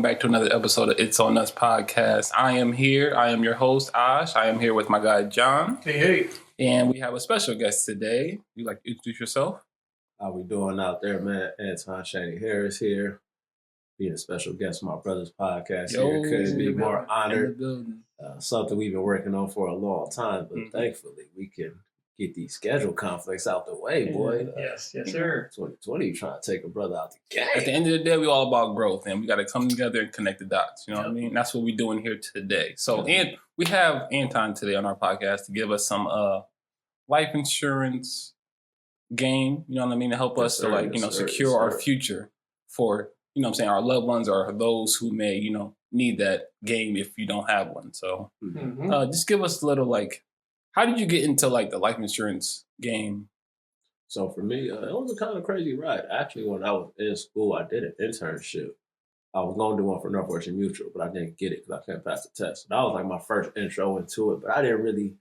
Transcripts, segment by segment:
back to another episode of It's On Us podcast. I am here. I am your host, Osh. I am here with my guy, John. Hey. And we have a special guest today. You like to introduce yourself? How we doing out there, man? Anton Chaney-Harris here. Being a special guest on my brother's podcast here. Couldn't be more honored. Something we've been working on for a long time, but thankfully we can get these schedule conflicts out the way, boy. Yes, sir. 2020, trying to take a brother out the game. At the end of the day, we're all about growth, and we got to come together and connect the dots. You know what I mean? That's what we're doing here today. So, and we have Anton today on our podcast to give us some life insurance game. You know what I mean? To help us to secure our future for our loved ones or those who may need that game if you don't have one. So, just give us a little how did you get into the life insurance game? So for me, it was a kind of crazy ride. Actually, when I was in school, I did an internship. I was going to do one for Northwestern Mutual, but I didn't get it because I couldn't pass the test. So that was my first intro into it, but I didn't really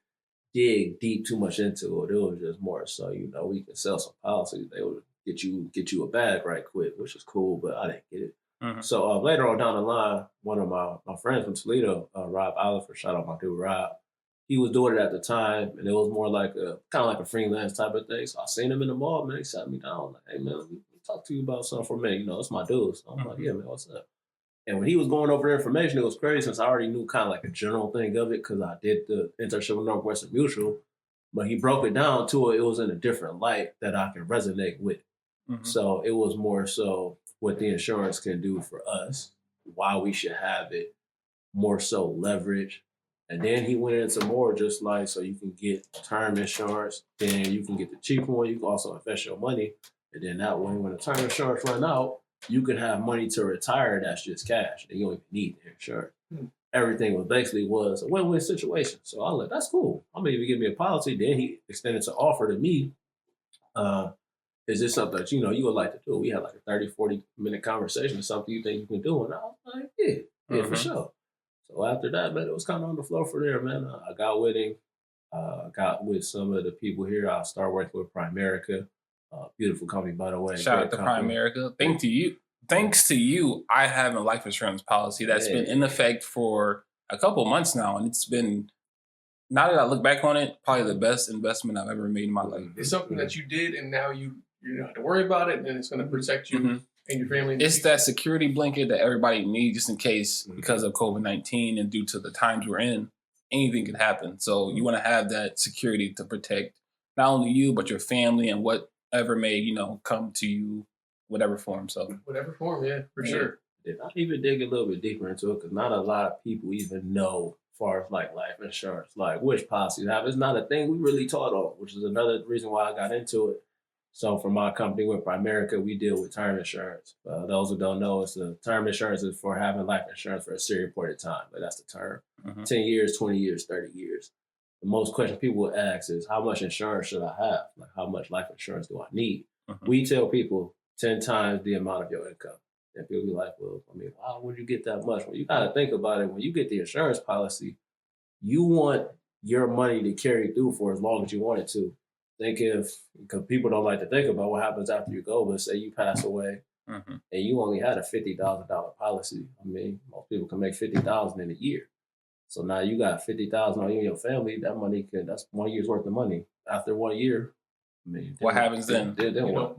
dig deep too much into it. It was just more so, we could sell some policies. They would get you a bag right quick, which is cool, but I didn't get it. So later on down the line, one of my friends from Toledo, Rob Oliver, shout out my dude Rob, he was doing it at the time, and it was more kind of like a freelance type of thing. So I seen him in the mall, man. He sat me down, like, hey, man, let me talk to you about something for a minute. It's my dude. So I'm like, yeah, man, what's up? And when he was going over the information, it was crazy since I already knew kind of a general thing of it because I did the internship with Northwestern Mutual. But he broke it down to it was in a different light that I can resonate with. So it was more so what the insurance can do for us, why we should have it, more so leverage. And then he went into more just so you can get term insurance, then you can get the cheap one. You can also invest your money. And then that way, when the term insurance run out, you can have money to retire that's just cash. And you don't even need the insurance. Everything was a win-win situation. So I was like, that's cool. I'm going to even give me a policy. Then he extended to offer to me, is this something that, you would like to do? We had a 30, 40-minute conversation or something you think you can do. And I was like, yeah, for sure. So after that, man, it was kind of on the floor for there, man. I got with him. Got with some of the people here. I started working with Primerica. Beautiful company, by the way. Shout out to Primerica. Thanks to you, I have a life insurance policy that's been in effect for a couple months now. And it's been, now that I look back on it, probably the best investment I've ever made in my life. It's something that you did, and now you don't have to worry about it, and it's going to protect you and your family. It's that security blanket that everybody needs just in case, because of COVID-19 and due to the times we're in, anything could happen. So you want to have that security to protect not only you, but your family and whatever may, come to you, whatever form. So whatever form, yeah, for sure. I even dig a little bit deeper into it because not a lot of people even know as far as life insurance, which policies have. It's not a thing we really taught on, which is another reason why I got into it. So for my company with Primerica, we deal with term insurance. Those who don't know, it's the term insurance is for having life insurance for a serious period of time. But that's the term. 10 years, 20 years, 30 years. The most question people will ask is, how much insurance should I have? How much life insurance do I need? We tell people 10 times the amount of your income. And people be like, well, why would you get that much? Well, you got to think about it. When you get the insurance policy, you want your money to carry through for as long as you want it to. Because people don't like to think about what happens after you go, but say you pass away and you only had a $50,000 policy. Most people can make $50,000 in a year. So now you got $50,000 on you and your family. That money that's 1 year's worth of money. After 1 year, what happens then?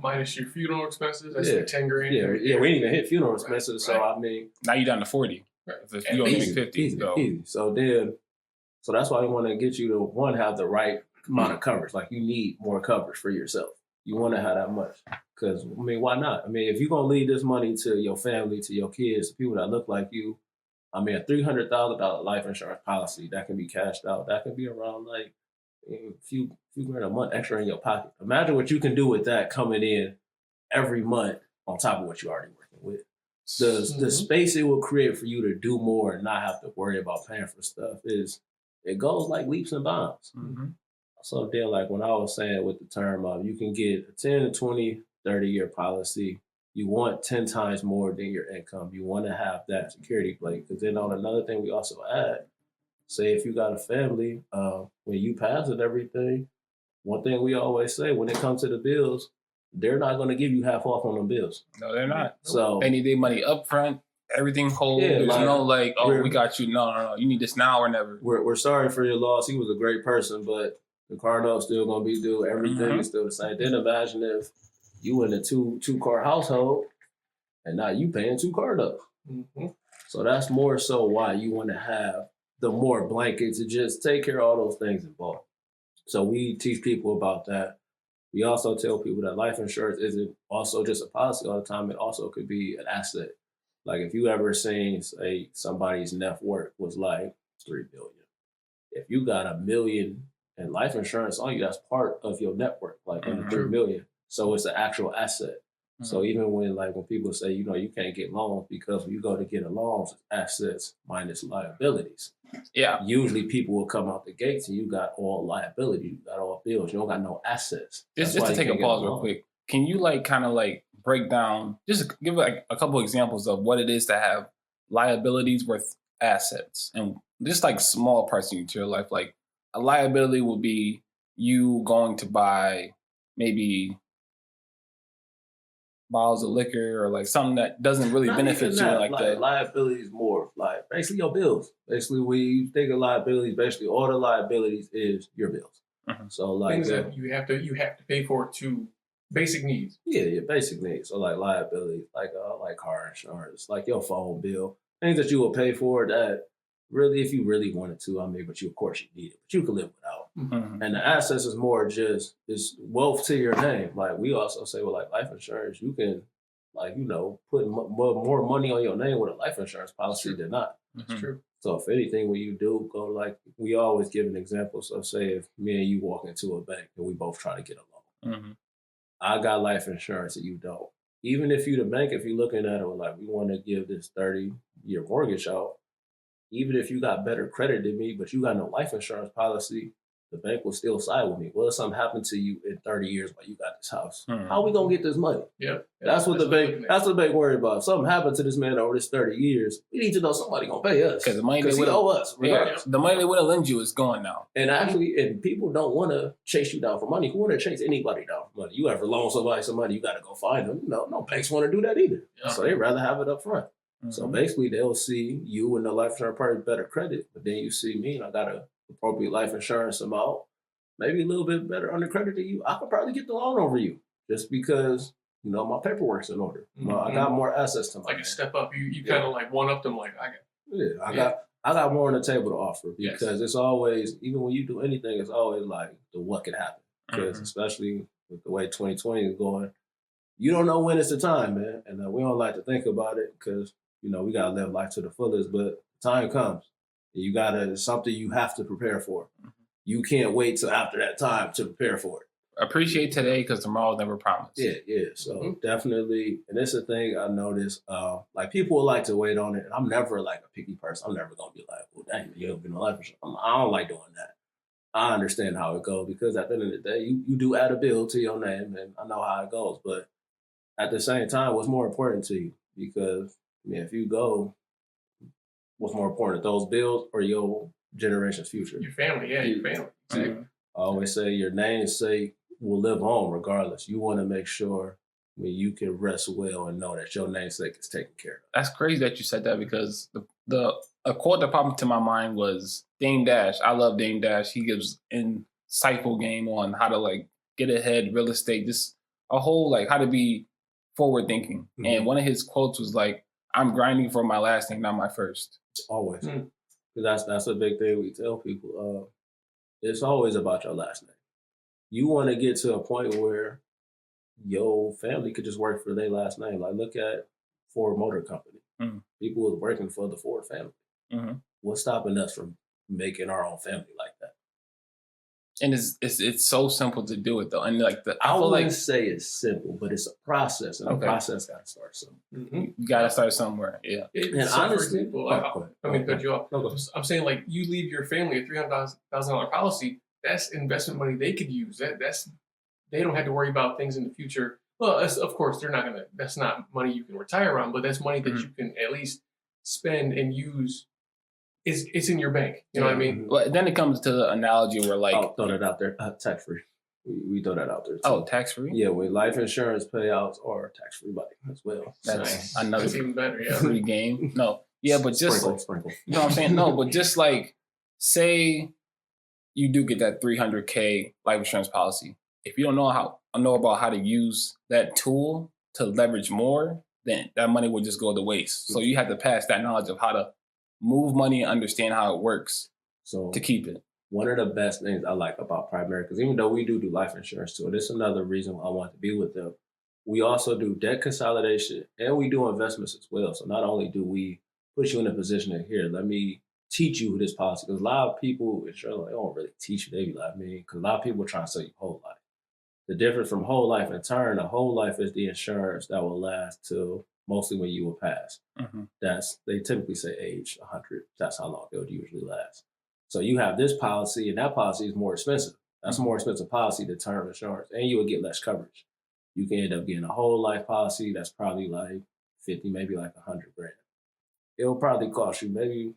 Minus your funeral expenses, that's $10,000. Yeah, we didn't even hit funeral expenses. So now you're down to 40. Right. If you only make 50, easy. So that's why we want to get you to have the right amount of coverage. You need more coverage for yourself. You want to have that much. Because, why not? If you're going to leave this money to your family, to your kids, to people that look like you, a $300,000 life insurance policy that can be cashed out, that can be around a few grand a month extra in your pocket. Imagine what you can do with that coming in every month on top of what you're already working with. The space it will create for you to do more and not have to worry about paying for stuff it goes like leaps and bounds. So then, when I was saying with the term of you can get a 10, 20, 30-year policy, you want 10 times more than your income. You want to have that security blanket. Because then on another thing we also add, say if you got a family, when you pass and everything, one thing we always say when it comes to the bills, they're not going to give you half off on them bills. No, they're not. So they need their money up front everything whole. Yeah, There's like, no like, oh, we got you. No. You need this now or never. We're sorry for your loss. He was a great person, but the car note's still gonna be due. Everything is still the same. Then imagine if you in a two-car household and now you paying 2 car notes. So that's more so why you want to have the more blanket to just take care of all those things involved. So we teach people about that. We also tell people that life insurance isn't also just a policy all the time. It also could be an asset. Like if you ever seen, say, somebody's net worth was like $3 billion. If you got $1 million in life insurance on you, that's part of your net worth, like under $3 million. So it's an actual asset. So even when people say, you can't get loans because when you go to get a loan, it's assets minus liabilities. Yeah. Usually people will come out the gates and you got all liability, you got all bills, you don't got no assets. Just to take a pause real quick, can you kind of break down, just give a couple examples of what it is to have liabilities worth assets and just small parts in your life? Like a liability would be you going to buy maybe bottles of liquor or something that doesn't really benefit you that. Liability is more like basically your bills. Basically, when you think of liabilities, basically all the liabilities is your bills. So things that you have to pay for to basic needs. Yeah, your basic needs. So liabilities, like car insurance, like your phone bill, things that you will pay for that really, if you really wanted to, but of course you need it, but you can live without. And the assets is more just is wealth to your name. Like we also say with life insurance, you can put more money on your name with a life insurance policy than not. That's true. So if anything, when you do go we always give an example. So say if me and you walk into a bank and we both try to get a loan, I got life insurance and you don't. Even if you the bank, if you're looking at it we want to give this 30-year mortgage out, even if you got better credit than me, but you got no life insurance policy, the bank will still side with me. Well, if something happened to you in 30 years while you got this house, how are we gonna get this money? Yeah. That's what the bank worried about. If something happened to this man over this 30 years, we need to know somebody gonna pay us. Because the money they he owe us. The money they would have lent you is gone now. And actually, and people don't want to chase you down for money. Who want to chase anybody down for money? You ever loan somebody some money, you got to go find them. No banks want to do that either. Yeah. So they rather have it up front. So basically, they'll see you and the life insurance party better credit, but then you see me and I got a appropriate life insurance amount, maybe a little bit better under credit than you. I could probably get the loan over you just because my paperwork's in order. I got more assets to my name. A step up. You kind of one up them. I got more on the table to offer because it's always, even when you do anything, it's always the what could happen. Because especially with the way 2020 is going, you don't know when it's the time, man. And we don't like to think about it because we gotta live life to the fullest. But time comes, it's something you have to prepare for. You can't wait till after that time to prepare for it. Appreciate today because tomorrow's never promised. Yeah. So definitely, and it's a thing I noticed. People will like to wait on it, and I'm never a picky person. I'm never gonna be well, dang, you don't be no life insurance. I don't like doing that. I understand how it goes because at the end of the day, you do add a bill to your name, and I know how it goes. But at the same time, what's more important to you? Because if you go, what's more important, those bills or your generation's future? Your family, your family. Exactly. I always say your namesake will live on regardless. You want to make sure you can rest well and know that your namesake is taken care of. That's crazy that you said that because a quote that popped into my mind was Dame Dash. I love Dame Dash. He gives insightful game on how to get ahead, real estate, just a whole how to be forward thinking. And one of his quotes was I'm grinding for my last name, not my first. Always. Because that's a big thing we tell people. It's always about your last name. You want to get to a point where your family could just work for their last name. Look at Ford Motor Company. People was working for the Ford family. What's stopping us from making our own family like that? And it's so simple to do it though. And I wouldn't say it's simple, but it's a process, and the process got to start somewhere. You got to start somewhere. Yeah. And honestly, cut you off. I'm saying you leave your family a $300,000 policy. That's investment money they could use. They don't have to worry about things in the future. Well, of course, they're not gonna. That's not money you can retire on, but that's money that you can at least spend and use. It's in your bank. You know what I mean? Well, then it comes to the analogy where I'll throw it out there. Tax free. We throw that out there too. Oh, tax free? Yeah, with life insurance payouts or tax free money as well. That's So, another That's even better. Yeah. free game. No, yeah, but just sprinkle. you know what I'm saying. No, but just like say you do get that $300K life insurance policy. If you don't know about how to use that tool to leverage more, then that money will just go to waste. So you have to pass that knowledge of how to move money and understand how it works So to keep it. one of the best things I like about Primary, because even though we do life insurance too, and this is another reason why I want to be with them, we also do debt consolidation and we do investments as well. So not only do we put you in a position of here, let me teach you this policy, because a lot of people, insurance, they don't really teach you. They be like, because a lot of people are trying to sell you whole life. The difference from whole life and term, a whole life is the insurance that will last till mostly when you will pass. Mm-hmm. They typically say age 100. That's how long it would usually last. So you have this policy, and that policy is more expensive. That's a more expensive policy than term insurance, and you will get less coverage. You can end up getting a whole life policy that's probably like 50, maybe like 100 grand. It'll probably cost you maybe,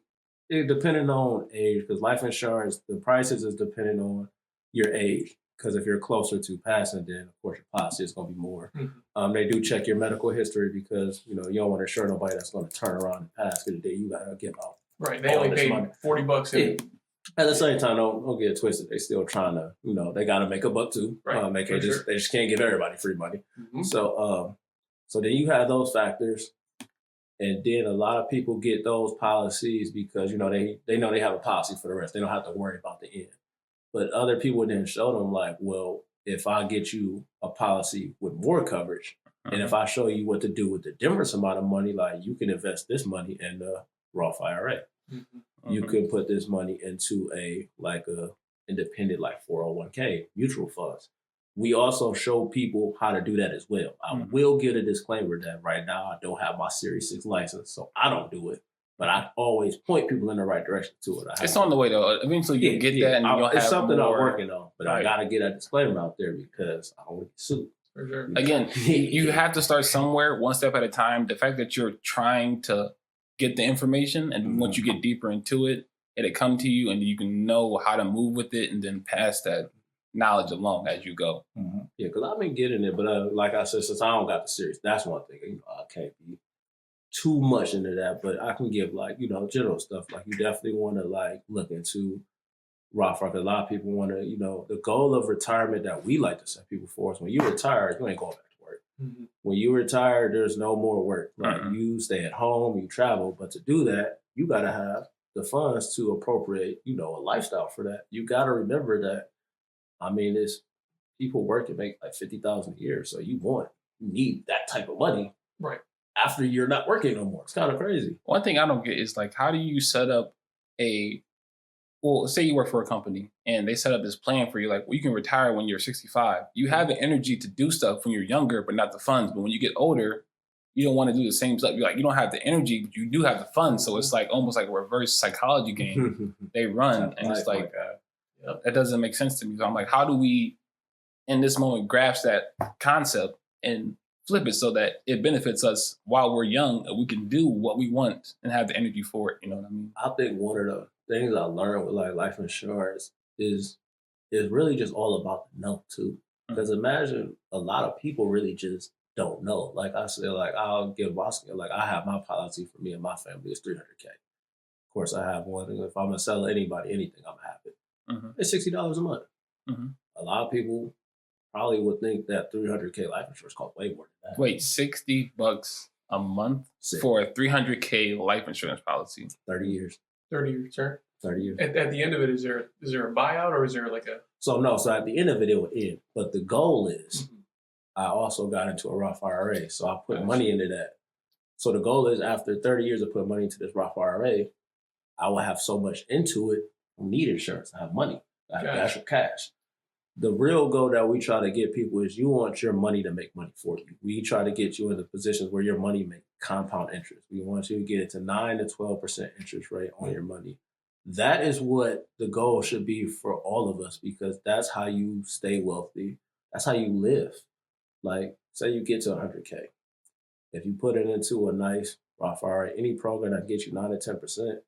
depending on age, because life insurance, the prices is depending on your age. Because if you're closer to passing, then of course your policy is going to be more. Mm-hmm. They do check your medical history because you don't want to insure nobody that's going to turn around and pass because the day you got to give out. Right, they only paid $40. Yeah. At the same time, don't get it twisted. They still trying to, they got to make a buck too. Right, They just can't give everybody free money. Mm-hmm. So then you have those factors, and then a lot of people get those policies because they know they have a policy for the rest. They don't have to worry about the end. But other people didn't show them like, well, if I get you a policy with more coverage, and if I show you what to do with the difference amount of money, like you can invest this money in the Roth IRA. Mm-hmm. You could put this money into a independent like 401k mutual funds. We also show people how to do that as well. I will get a disclaimer that right now I don't have my Series 6 license, so I don't do it. But I always point people in the right direction to it. It's on the way though. Eventually you get that, and you'll have it's something more. I'm working on. But I gotta get a disclaimer out there because I don't want to get sued. For sure. Again, you have to start somewhere, one step at a time. The fact that you're trying to get the information, and once you get deeper into it, it'll come to you, and you can know how to move with it, and then pass that knowledge along as you go. Yeah, because I've been getting it, but like I said, since I don't got the series, that's one thing. I can't be too much into that, but I can give general stuff. Like you definitely want to look into Roth. Because a lot of people want to, the goal of retirement that we like to set people for is when you retire, you ain't going back to work. Mm-hmm. When you retire, there's no more work. Like you stay at home, you travel, but to do that, you got to have the funds to appropriate, a lifestyle for that. You got to remember that. It's people work and make like $50,000 a year, so you need that type of money, right? After you're not working no more. It's kind of crazy. One thing I don't get is how do you set up say you work for a company and they set up this plan for you, you can retire when you're 65. You have the energy to do stuff when you're younger, but not the funds. But when you get older, you don't want to do the same stuff. You don't have the energy, but you do have the funds. So it's almost like a reverse psychology game they run. And it's that doesn't make sense to me. So I'm like, how do we, in this moment, grasp that concept and flip it so that it benefits us while we're young, and we can do what we want and have the energy for it. You know what I mean? I think one of the things I learned with life insurance is really just all about the know too. Because imagine a lot of people really just don't know. Like I said, I'll give Boston, I have my policy for me and my family is $300K. Of course, I have one. If I'm gonna sell anybody anything, I'm happy. It's $60 a month. A lot of people probably would think that $300K life insurance costs way more than that. Wait, $60 a month for a $300K life insurance policy? 30 years. 30 years, sir. 30 years. At the end of it, is there a buyout or is there a? So at the end of it will end. But the goal is, I also got into a Roth IRA, so I put money into that. So the goal is after 30 years of putting money into this Roth IRA, I will have so much into it. I need insurance. I have money. I have actual cash. The real goal that we try to get people is you want your money to make money for you. We try to get you in the positions where your money makes compound interest. We want you to get it to 9 to 12% interest rate on your money. That is what the goal should be for all of us, because that's how you stay wealthy. That's how you live. Say you get to 100K. If you put it into a nice Roth IRA, any program that gets you 9 to 10%,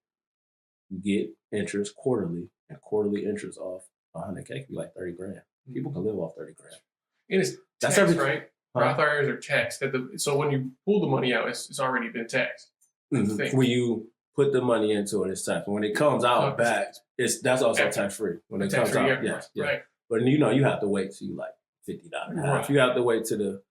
you get interest quarterly, and quarterly interest off 100K could be like 30 grand. People can live off 30 grand. And it's That's taxed, everything. right? Roth IRAs are taxed. So when you pull the money out, it's already been taxed. Mm-hmm. When you put the money into it, it's taxed. When it comes out back, that's also tax free. When it comes out, yes. Right. But you have to wait till you like 59 and a half. You have to wait to the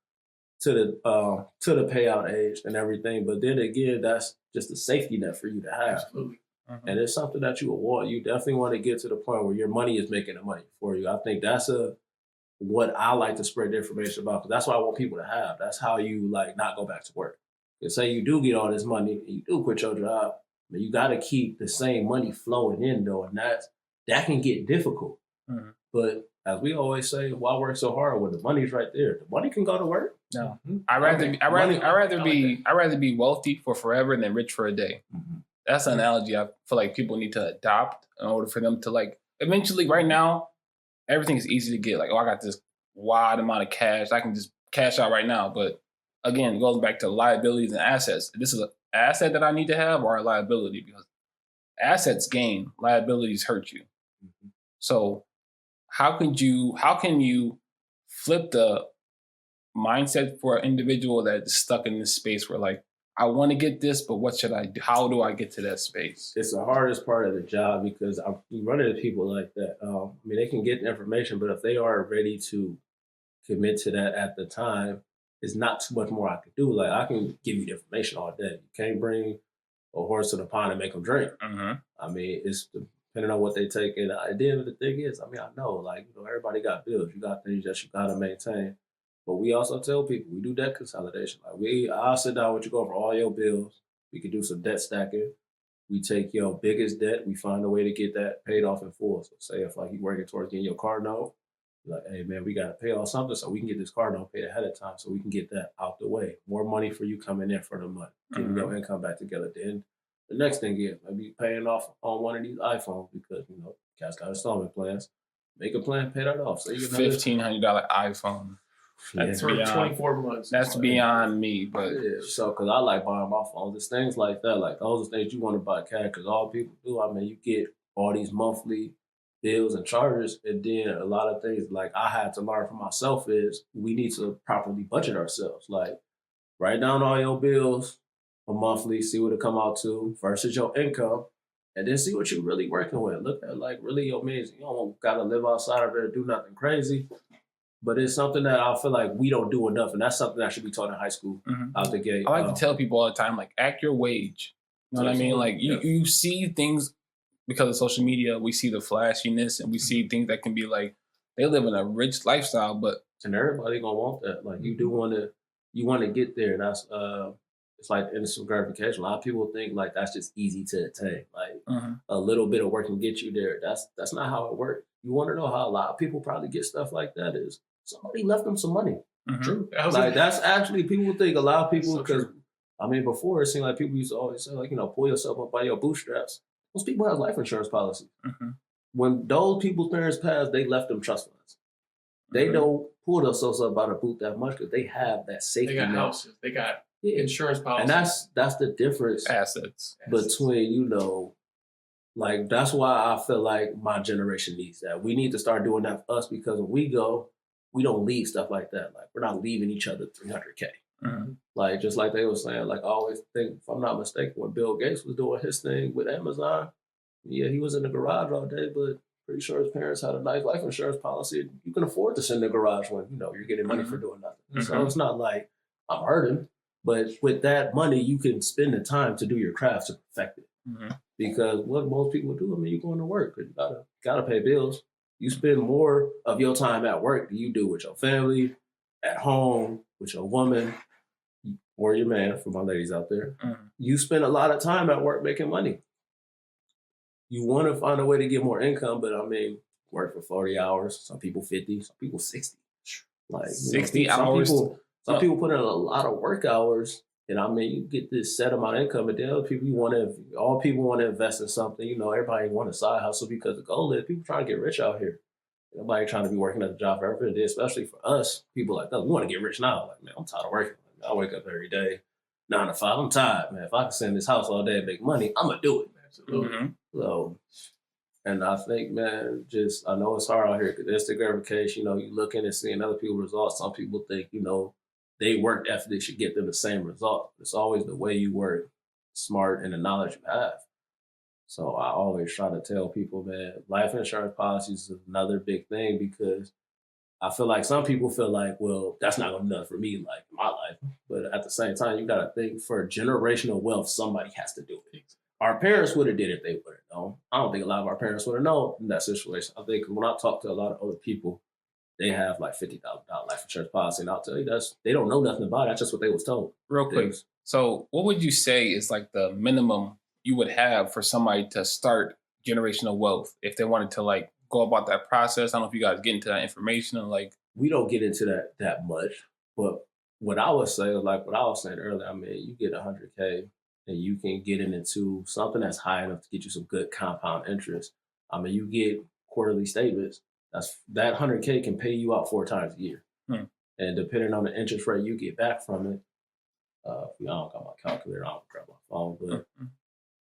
payout age and everything. But then again, that's just a safety net for you to have. Absolutely. And it's something that you will want. You definitely want to get to the point where your money is making the money for you. I think that's what I like to spread the information about, because that's what I want people to have. That's how you like not go back to work. Because say you do get all this money and you do quit your job, but you got to keep the same money flowing in though, and that can get difficult. Mm-hmm. But as we always say, why work so hard when the money's right there? The money can go to work. No, I'd rather be wealthy for forever than rich for a day. Mm-hmm. That's an analogy I feel like people need to adopt in order for them to like eventually. Right now, everything is easy to get. Like, I got this wide amount of cash. I can just cash out right now. But again, it goes back to liabilities and assets. This is an asset that I need to have or a liability, because assets gain, liabilities hurt you. Mm-hmm. So how can you flip the mindset for an individual that's stuck in this space where like, I want to get this, but what should I do? How do I get to that space? It's the hardest part of the job, because you run into people like that. They can get the information, but if they aren't ready to commit to that at the time, it's not too much more I can do. Like, I can give you the information all day. You can't bring a horse to the pond and make them drink. Mm-hmm. It's depending on what they take. And at the end of the thing is, I know, like, everybody got bills. You got things that you got to maintain. But we also tell people we do debt consolidation. Like, I'll sit down with you, go over all your bills. We can do some debt stacking. We take your biggest debt. We find a way to get that paid off in full. So say if like you're working towards getting your car note, you're like, hey man, we got to pay off something so we can get this car note paid ahead of time, so we can get that out the way. More money for you coming in for the month, getting your income back together. Then the next thing is maybe paying off on one of these iPhones, because cats got installment plans. Make a plan, pay that off. So you can $1,500 iPhone. That's for 24 months. That's beyond me, but so because I like buying my phones, it's things like that. Like those are things you want to buy cash, because all people do. You get all these monthly bills and charges, and then a lot of things like I had to learn for myself is we need to properly budget ourselves. Like, write down all your bills a monthly, see what it come out to versus your income, and then see what you're really working with. Look at like really your means. You don't gotta live outside of there and do nothing crazy. But it's something that I feel like we don't do enough, and that's something that should be taught in high school out the gate. I like to tell people all the time, like, act your wage. You know what I mean? Like, you see things because of social media. We see the flashiness, and we see things that can be like, they live in a rich lifestyle, and everybody gonna want that. Like, you want to get there. That's it's like instant gratification. A lot of people think like that's just easy to attain. Like a little bit of work can get you there. That's not how it works. You want to know how a lot of people probably get stuff like that is somebody left them some money. True. Like, that's actually, people think, a lot of people, because before it seemed like people used to always say like, pull yourself up by your bootstraps. Most people have life insurance policies. When those people's parents passed, they left them trust funds. They don't pull themselves up by the boot that much because they have that safety net. They got houses. They got insurance policies. And that's the difference assets between, like, that's why I feel like my generation needs that. We need to start doing that for us, because when we go, we don't leave stuff like that. Like, we're not leaving each other $300K. Like, just like they were saying, like, I always think, if I'm not mistaken, when Bill Gates was doing his thing with Amazon, he was in the garage all day, but pretty sure his parents had a nice life insurance policy. You can afford to sit in the garage when, you're getting money for doing nothing. So it's not like I'm hurting, but with that money, you can spend the time to do your craft to perfect it. Because what most people do, you're going to work, because you gotta pay bills. You spend more of your time at work than you do with your family, at home, with your woman, or your man, for my ladies out there. You spend a lot of time at work making money. You want to find a way to get more income, but work for 40 hours. Some people 50, some people 60. Like 60 hours. Some people put in a lot of work hours. And you get this set amount of income, and then other people, all people want to invest in something. Everybody want a side hustle, because the goal is people trying to get rich out here. Nobody trying to be working at a job forever. And especially for us, people like us, we want to get rich now. Like, man, I'm tired of working. I wake up every day, 9 to 5. I'm tired, man. If I can sit in this house all day and make money, I'm going to do it. Absolutely. So And I think, man, I know it's hard out here because instant gratification, you looking and seeing other people's results. Some people think, they work ethic should get them the same result. It's always the way you work, smart, and the knowledge you have. So I always try to tell people, man, life insurance policies is another big thing because I feel like some people feel like, well, that's not going to be enough for me, like my life. But at the same time, you got to think for generational wealth, somebody has to do it. Our parents would have did it if they would have known. I don't think a lot of our parents would have known in that situation. I think when I talk to a lot of other people, they have like $50,000 life insurance policy, and I'll tell you they don't know nothing about it. That's just what they was told. Real quick. So what would you say is like the minimum you would have for somebody to start generational wealth if they wanted to like go about that process? I don't know if you guys get into that information and like. We don't get into that much, but what I would say, like what I was saying earlier, I mean, you get 100K and you can get it into something that's high enough to get you some good compound interest. I mean, you get quarterly statements. That 100K can pay you out 4 times a year. And depending on the interest rate you get back from it, I don't got my calculator, I don't grab my phone, but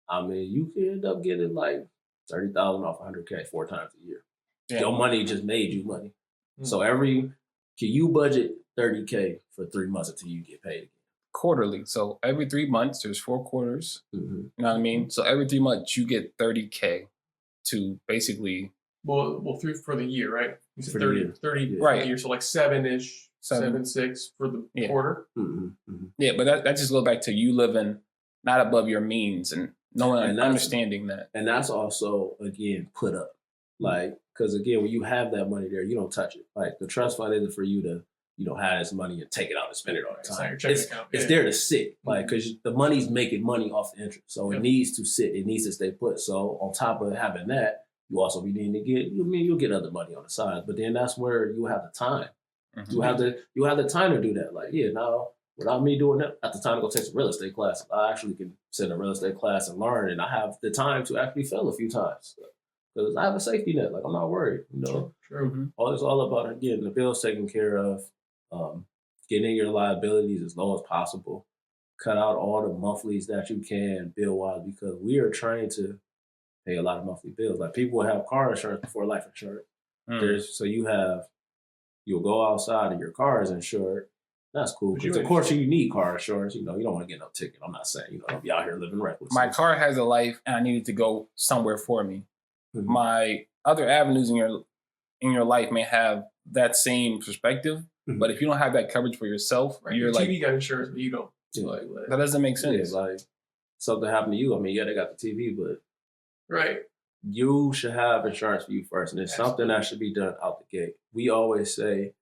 I mean, you can end up getting like 30,000 off 100K 4 times a year. Yeah. Your money just made you money. So can you budget 30K for 3 months until you get paid again? Quarterly. So every 3 months, there's 4 quarters. You know what I mean? So every 3 months, you get 30K to basically. Well, for the year, right? You said 30 for the year. So like 7-ish, 7-6 for the quarter. Yeah, but that just goes back to you living not above your means and knowing and understanding that. And that's also, again, put up. Like, because again, when you have that money there, you don't touch it. Like the trust fund isn't for you to, have this money and take it out and spend it all the time. It's there to sit, like, because the money's making money off the interest. So it needs to sit. It needs to stay put. So on top of having that, you also be needing to get, you'll get other money on the side. But then that's where you have the time. You have the time to do that. Like, now, without me doing that, at the time to go take some real estate class, I actually can sit in a real estate class and learn, and I have the time to actually fail a few times. Because I have a safety net. Like, I'm not worried, True. It's all about, getting the bills taken care of, getting your liabilities as low as possible, cut out all the monthlies that you can bill-wise, because we are trained to pay a lot of monthly bills. Like, people have car insurance before life insurance. So you'll go outside and your car is insured. That's cool. Because of course you need car insurance. You don't want to get no ticket. I'm not saying, don't be out here living reckless. My car has a life and I needed to go somewhere for me. My other avenues in your life may have that same perspective, but if you don't have that coverage for yourself, you're like, TV got insurance, but you don't. That doesn't make sense. Yeah, like something happened to you. I mean, they got the TV, but you should have insurance for you first, and it's something that should be done out the gate. We always say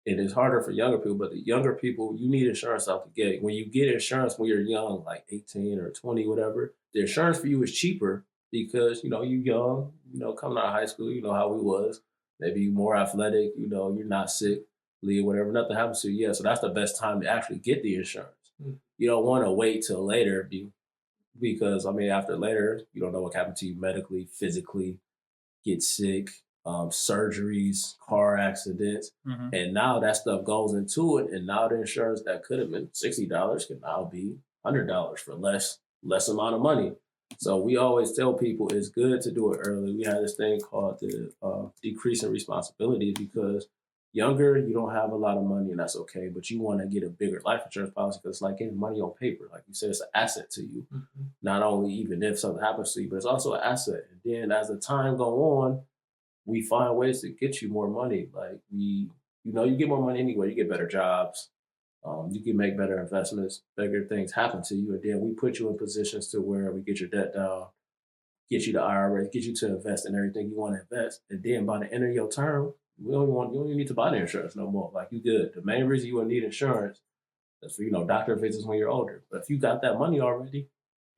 it is harder for younger people, but the younger people, you need insurance out the gate. When you get insurance when you're young, like 18 or 20, whatever, the insurance for you is cheaper because, you're young, coming out of high school, you know how we was. Maybe you're more athletic, you're not sick, whatever, nothing happens to you. Yeah, so that's the best time to actually get the insurance. You don't want to wait till later because, after later, you don't know what happened to you medically, physically, get sick, surgeries, car accidents. And now that stuff goes into it. And now the insurance that could have been $60 can now be $100 for less amount of money. So we always tell people it's good to do it early. We have this thing called the decrease in responsibility because younger, you don't have a lot of money and that's okay, but you want to get a bigger life insurance policy because it's like getting money on paper. Like you said, it's an asset to you. Not only even if something happens to you, but it's also an asset. And then as the time go on, we find ways to get you more money. Like you get more money anyway. You get better jobs. You can make better investments. Bigger things happen to you. And then we put you in positions to where we get your debt down, get you the IRA, get you to invest in everything you want to invest. And then by the end of your term, you don't even need to buy the insurance no more. Like, you good. The main reason you would need insurance is for, doctor visits when you're older. But if you got that money already,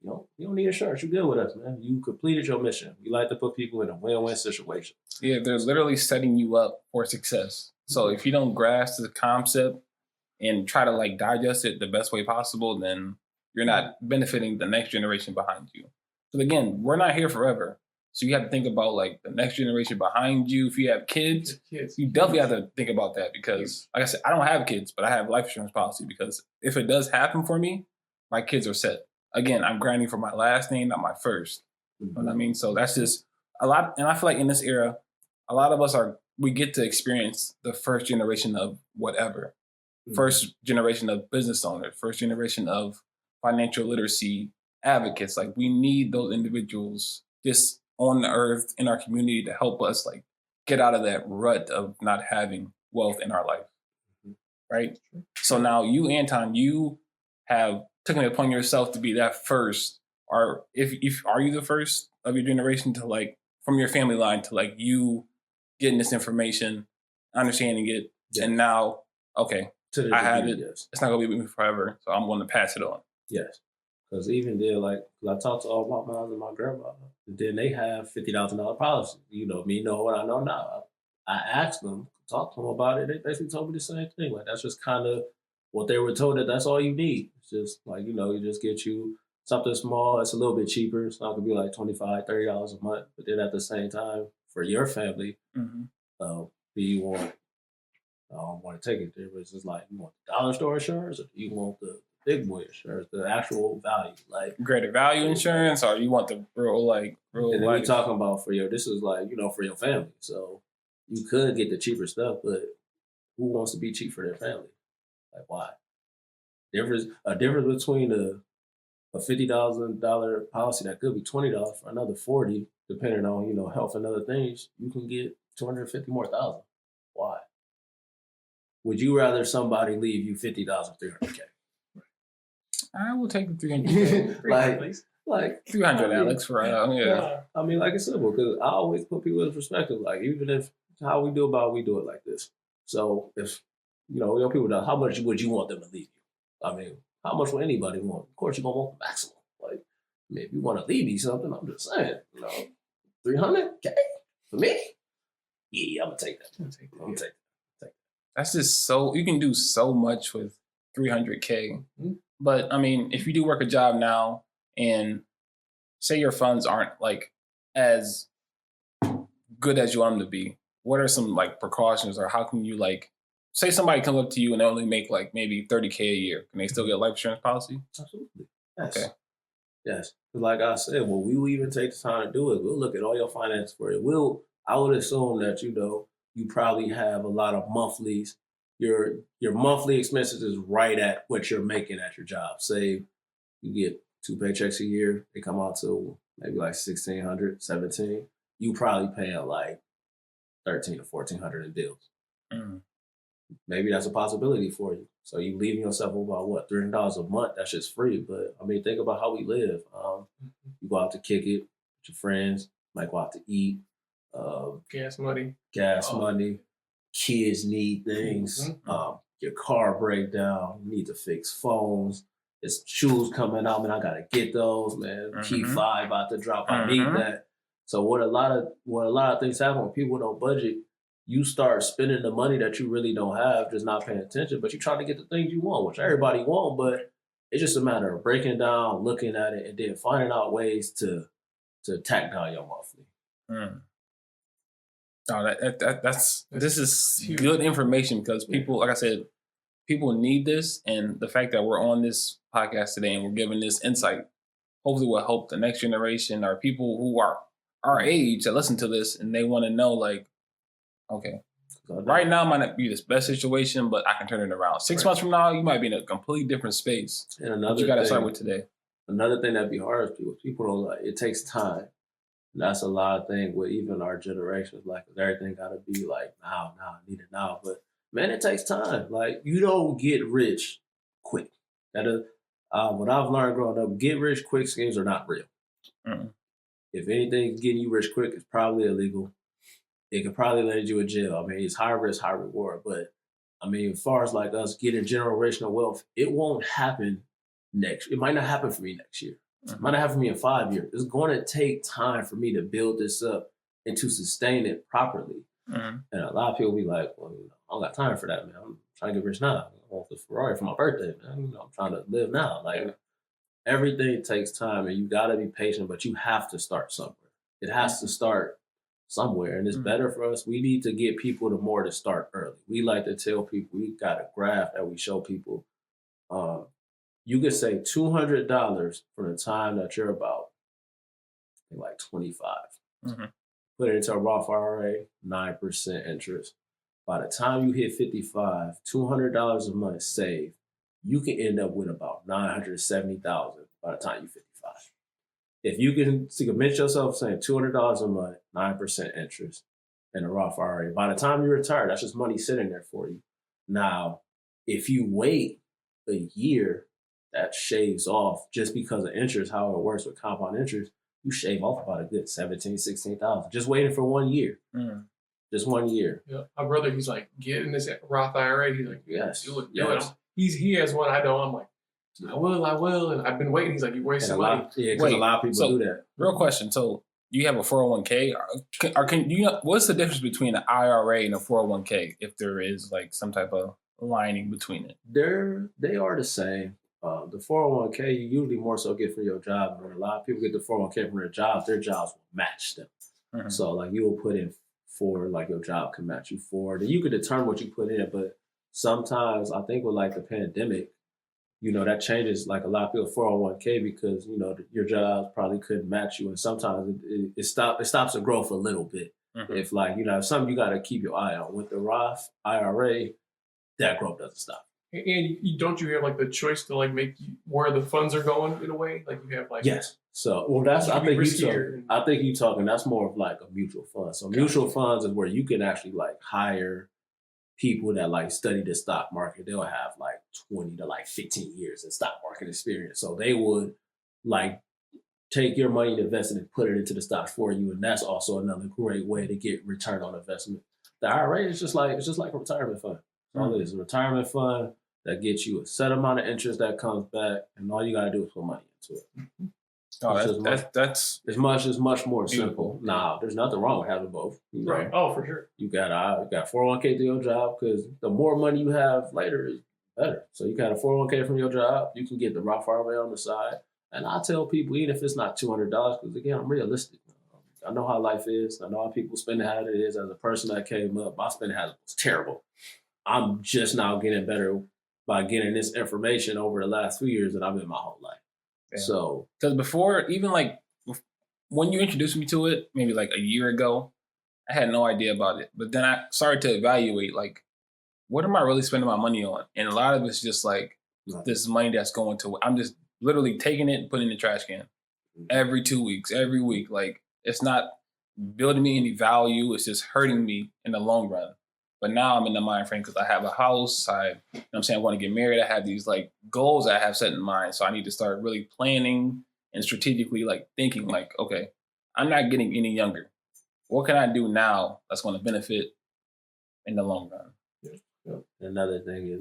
you don't need insurance. You're good with us, man. You completed your mission. We like to put people in a win-win situation. Yeah, they're literally setting you up for success. So if you don't grasp the concept and try to digest it the best way possible, then you're not benefiting the next generation behind you. So again, we're not here forever. So you have to think about the next generation behind you. If you have kids, you definitely have to think about that because, like I said, I don't have kids, but I have life insurance policy because if it does happen for me, my kids are set. Again, I'm grinding for my last name, not my first. You know what I mean? So that's just a lot, and I feel like in this era, a lot of us we get to experience the first generation of whatever, first generation of business owners, first generation of financial literacy advocates. Like we need those individuals just on the earth in our community to help us like get out of that rut of not having wealth in our life. Right. So now you, Anton, you have taken it upon yourself to be that first, or if are you the first of your generation to like from your family line to like you getting this information, understanding it, and now okay, I have it. Yes. It's not gonna be with me forever, so I'm going to pass it on. Yes, because even then, like, cause I talked to all my moms and my grandma, then they have $50,000 policy. You know, me know what I know now. I asked them, talked to them about it. They basically told me the same thing. Like that's just kind of what they were told, that's all you need. It's just like, you know, you just get you something small. It's a little bit cheaper. So it could be like $25, $30 a month. But then at the same time, for your family, do you want to take it there? But it's just like, you want the dollar store insurance, or do you want the big boy insurance, the actual value, like greater value insurance, or you want the real And then we're talking about this is like, you know, for your family. So you could get the cheaper stuff, but who wants to be cheap for their family? Like why? A difference between a $50,000 policy that could be $20 for another $40, depending on, you know, health and other things, you can get $250,000 more. Why? Would you rather somebody leave you $50,000, $300K? I will take the $300K. like $300, Alex, for yeah. I mean, like it's simple because I always put people in perspective. Like even if how we do it like this. So if you know people know how much would you want them to leave you? I mean, how much would anybody want? Of course, you're gonna want the maximum. Like, I mean, if you want to leave me something, I'm just saying, you know, $300K for me. Yeah, I'm gonna take that. I'm gonna take that. That's just so you can do so much with $300K. But I mean, if you do work a job now and say your funds aren't like as good as you want them to be, what are some like precautions, or how can you like say somebody comes up to you and they only make like maybe $30K a year? Can they still get a life insurance policy? Absolutely. Yes. Okay. Yes. Like I said, when we will even take the time to do it, we'll look at all your finances for it. I would assume that, you know, you probably have a lot of monthlies. Your monthly expenses is right at what you're making at your job. Say you get 2 paychecks a year, they come out to maybe like $1,600, $1,700. You probably paying like $1,300 or $1,400 in bills. Maybe that's a possibility for you. So you leaving yourself about what, $300 a month? That's just free. But I mean, think about how we live. You go out to kick it with your friends, might go out to eat. Gas money. Kids need things. Your car break down. You need to fix phones. It's shoes coming out, man. I gotta get those, man. Key 5 about to drop. I need that. So what a lot of things happen when people don't budget. You start spending the money that you really don't have, just not paying attention. But you're trying to get the things you want, which everybody want. But it's just a matter of breaking down, looking at it, and then finding out ways to tack down your monthly. No, this is good information because people, like I said, people need this, and the fact that we're on this podcast today and we're giving this insight hopefully will help the next generation or people who are our age that listen to this and they want to know, like, okay, right now might not be the best situation, but I can turn it around. 6 months from now, you might be in a completely different space. And you got to start with today. Another thing that'd be hard is people don't like. It takes time. And that's a lot of things with even our generations. Like everything got to be like now, I need it now. But man, it takes time. Like you don't get rich quick. That is what I've learned growing up. Get rich quick schemes are not real. If anything's getting you rich quick, it's probably illegal. It could probably land you in jail. I mean, it's high risk, high reward. But I mean, as far as like us getting generational wealth, it won't happen it might not happen for me next year. It might not happen for me in 5 years. It's going to take time for me to build this up and to sustain it properly. And a lot of people be like, well, you know, I don't got time for that, man. I'm trying to get rich now. I want the Ferrari for my birthday, man. You know, I'm trying to live now. Like everything takes time and you got to be patient, but you have to start somewhere. It has to start somewhere. And it's better for us. We need to get people to start early. We like to tell people, we got a graph that we show people. You could say $200 from the time that you're about like 25. put it into a Roth IRA, 9% interest. By the time you hit 55, $200 a month saved, you can end up with about $970,000 by the time you're 55. If you can commit yourself saying $200 a month, 9% interest in a Roth IRA, by the time you retire, that's just money sitting there for you. Now, if you wait a year, that shaves off just because of interest, how it works with compound interest, you shave off about a good 17, 16,000 just waiting for 1 year. Just 1 year. Yeah. My brother, he's like, get in this Roth IRA. He's like, yes, do it. He has one. I know. I'm like, I will. And I've been waiting. He's like, you're wasting money. Yeah, because a lot of people do that. Real question. So you have a 401k. Can you know what's the difference between an IRA and a 401k if there is like some type of lining between it? They are the same. The 401k you usually more so get from your job. When a lot of people get the 401k from their jobs will match them. Mm-hmm. So like you will put in for like your job can match you for. Then you can determine what you put in, but sometimes I think with like the pandemic, that changes like a lot of people 401k because your job probably couldn't match you, and sometimes it stops the growth a little bit. Mm-hmm. If like something you got to keep your eye on with the Roth IRA, that growth doesn't stop. And don't you have like the choice to like make where the funds are going in a way? Like you have like yes. So that's I think you talking. That's more of like a mutual fund. So mutual funds is where you can actually like hire people that like study the stock market. They'll have like 20 to like 15 years in stock market experience. So they would like take your money and invest it and put it into the stocks for you. And that's also another great way to get return on investment. The IRA is just like a retirement fund. So it's a retirement fund that gets you a set amount of interest that comes back, and all you got to do is put money into it. Oh, that's it's much more simple. Now, there's nothing wrong with having both. Right. Oh, for sure. You got 401k through your job because the more money you have later is better. So you got a 401k from your job. You can get the Roth IRA on the side. And I tell people, even if it's not $200, because again, I'm realistic. I know how life is. I know how people spend it, how it is. As a person that came up, my spending habit was terrible. I'm just now getting better by getting this information over the last few years that I've been my whole life. Yeah. So, because before, even like when you introduced me to it, maybe like a year ago, I had no idea about it. But then I started to evaluate, like, what am I really spending my money on? And a lot of it's just like this money that's going to, I'm just literally taking it and putting it in the trash can every 2 weeks, every week. Like, it's not building me any value. It's just hurting me in the long run. But now I'm in the mind frame because I have a house. I want to get married. I have these like goals I have set in mind. So I need to start really planning and strategically like thinking like, okay, I'm not getting any younger. What can I do now that's going to benefit in the long run? Yeah. Another thing is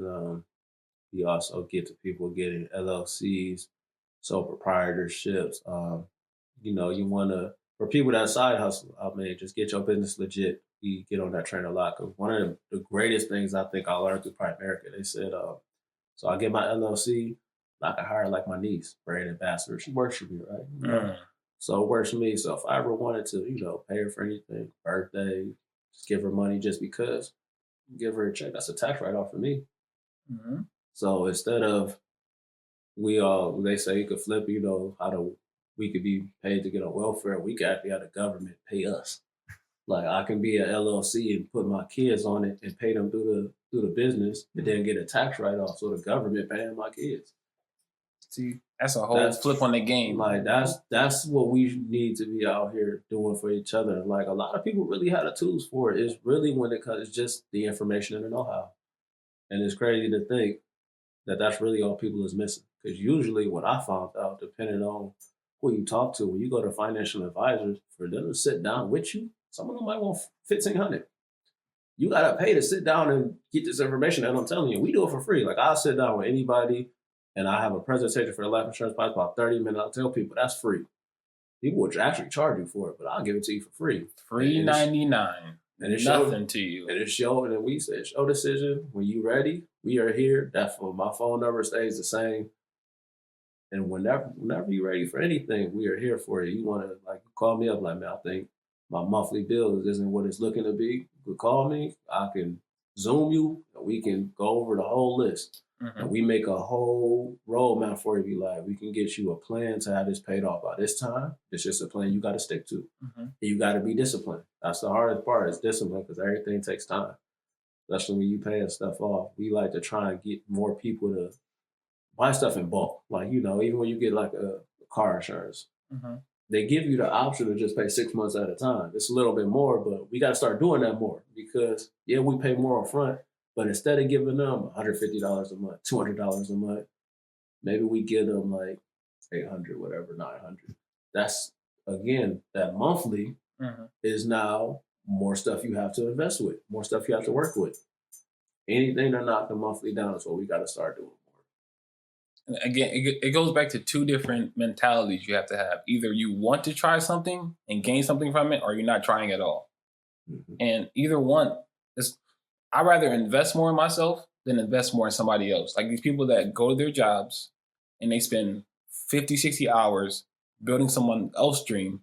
you also get to people getting LLCs, sole proprietorships. You want to, for people that side hustle, just get your business legit. You get on that train a lot because one of the greatest things I think I learned through Primerica, they said, so I get my LLC, I can hire like my niece, brand ambassador. She works for me, right? So it works for me. So if I ever wanted to, pay her for anything, birthday, just give her money just because, give her a check. That's a tax write-off for me. Mm-hmm. So instead of they say you could flip, we could be paid to get on welfare. We could actually have the government pay us. Like I can be an LLC and put my kids on it and pay them through the business, and then get a tax write-off. So the government paying my kids. See, that's a whole flip on the game. Like that's what we need to be out here doing for each other. Like a lot of people really have the tools for it. It's really when it comes, it's just the information and the know-how. And it's crazy to think that that's really all people is missing. Because usually what I found out, depending on who you talk to, when you go to financial advisors, for them to sit down with you, some of them might want $1,500. You gotta pay to sit down and get this information. And I'm telling you, we do it for free. Like I'll sit down with anybody and I have a presentation for the life insurance price about 30 minutes. I'll tell people that's free. People will actually charge you for it, but I'll give it to you for free. $3.99. And it's nothing to you. And it's your, and we said, show decision. When you ready, we are here. My phone number stays the same. And whenever you're ready for anything, we are here for you. You want to call me up, man, I think my monthly bill isn't what it's looking to be. You could call me. I can Zoom you. And we can go over the whole list. And we make a whole roadmap for you. Be like, we can get you a plan to have this paid off by this time. It's just a plan you got to stick to. And you got to be disciplined. That's the hardest part is discipline because everything takes time. Especially when you paying stuff off. We like to try and get more people to buy stuff in bulk. Like, even when you get like a car insurance, they give you the option to just pay 6 months at a time. It's a little bit more, but we got to start doing that more because, we pay more up front. But instead of giving them $150 a month, $200 a month, maybe we give them like $800, whatever, $900. That's, again, that monthly is now more stuff you have to invest with, more stuff you have to work with. Anything to knock the monthly down is what we got to start doing more. Again, it goes back to two different mentalities you have to have. Either you want to try something and gain something from it, or you're not trying at all. And either one is... I'd rather invest more in myself than invest more in somebody else. Like these people that go to their jobs and they spend 50, 60 hours building someone else's dream,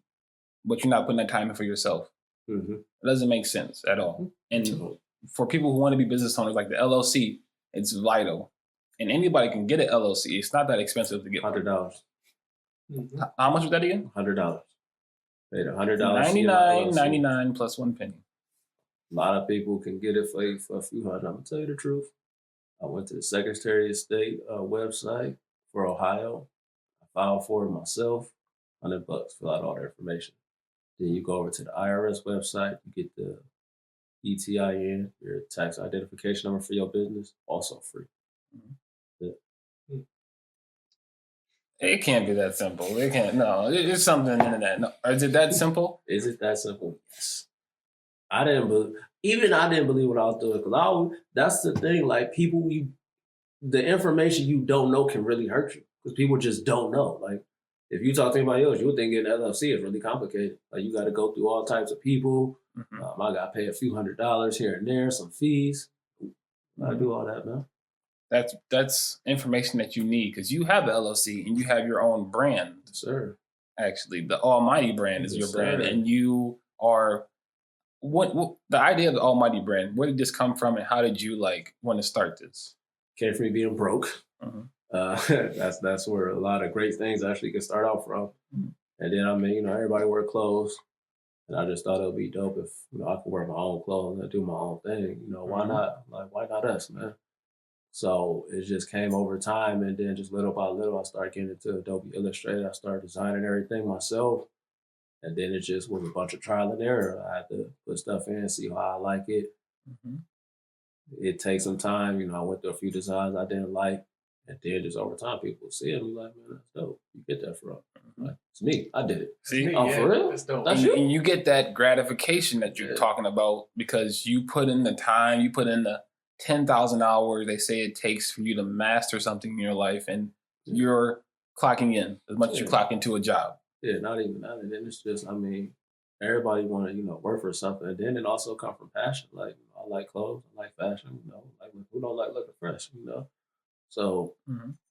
but you're not putting that time in for yourself. It doesn't make sense at all. And for people who want to be business owners, like the LLC, it's vital. And anybody can get an LLC. It's not that expensive to get. $100. How much was that again? $100. Paid $100. $99.99 plus 1 penny. A lot of people can get it for a few hundred. I'm going to tell you the truth. I went to the Secretary of State website for Ohio. I filed for it myself. $100, fill out all the information. Then you go over to the IRS website. You get the ETIN, your tax identification number for your business, also free. It can't be that simple. It can't. No, it's something in the internet. No. Is it that simple? Is it that simple? Yes. I didn't believe what I was doing because that's the thing. Like the information you don't know can really hurt you because people just don't know. Like if you talk to anybody else, you would think getting LLC is really complicated. Like you got to go through all types of people. I got to pay a few $100s here and there, some fees. I do all that, man. That's information that you need because you have the LLC and you have your own brand. Sir, actually, the Almighty brand is your brand, and you are. What the idea of the Almighty brand? Where did this come from, and how did you want to start this? Came from me being broke. That's where a lot of great things actually can start out from. And then everybody wear clothes, and I just thought it would be dope if I could wear my own clothes and do my own thing. Why not? Why not us, man? So it just came over time, and then just little by little, I started getting into Adobe Illustrator. I started designing everything myself. And then it just was a bunch of trial and error. I had to put stuff in, see how I like it. It takes some time. I went through a few designs I didn't like. And then just over time, people see it and be like, man, that's dope. You get that from? Like, it's me. I did it. See? For real? That's dope. That's you? And you get that gratification that you're talking about because you put in the time, you put in the 10,000 hours they say it takes for you to master something in your life. And you're clocking in as much as you clock into a job. Yeah, not even that. And then it's just, everybody want to, work for something. And then it also comes from passion. Like, I like clothes, I like fashion, like who don't like looking fresh, So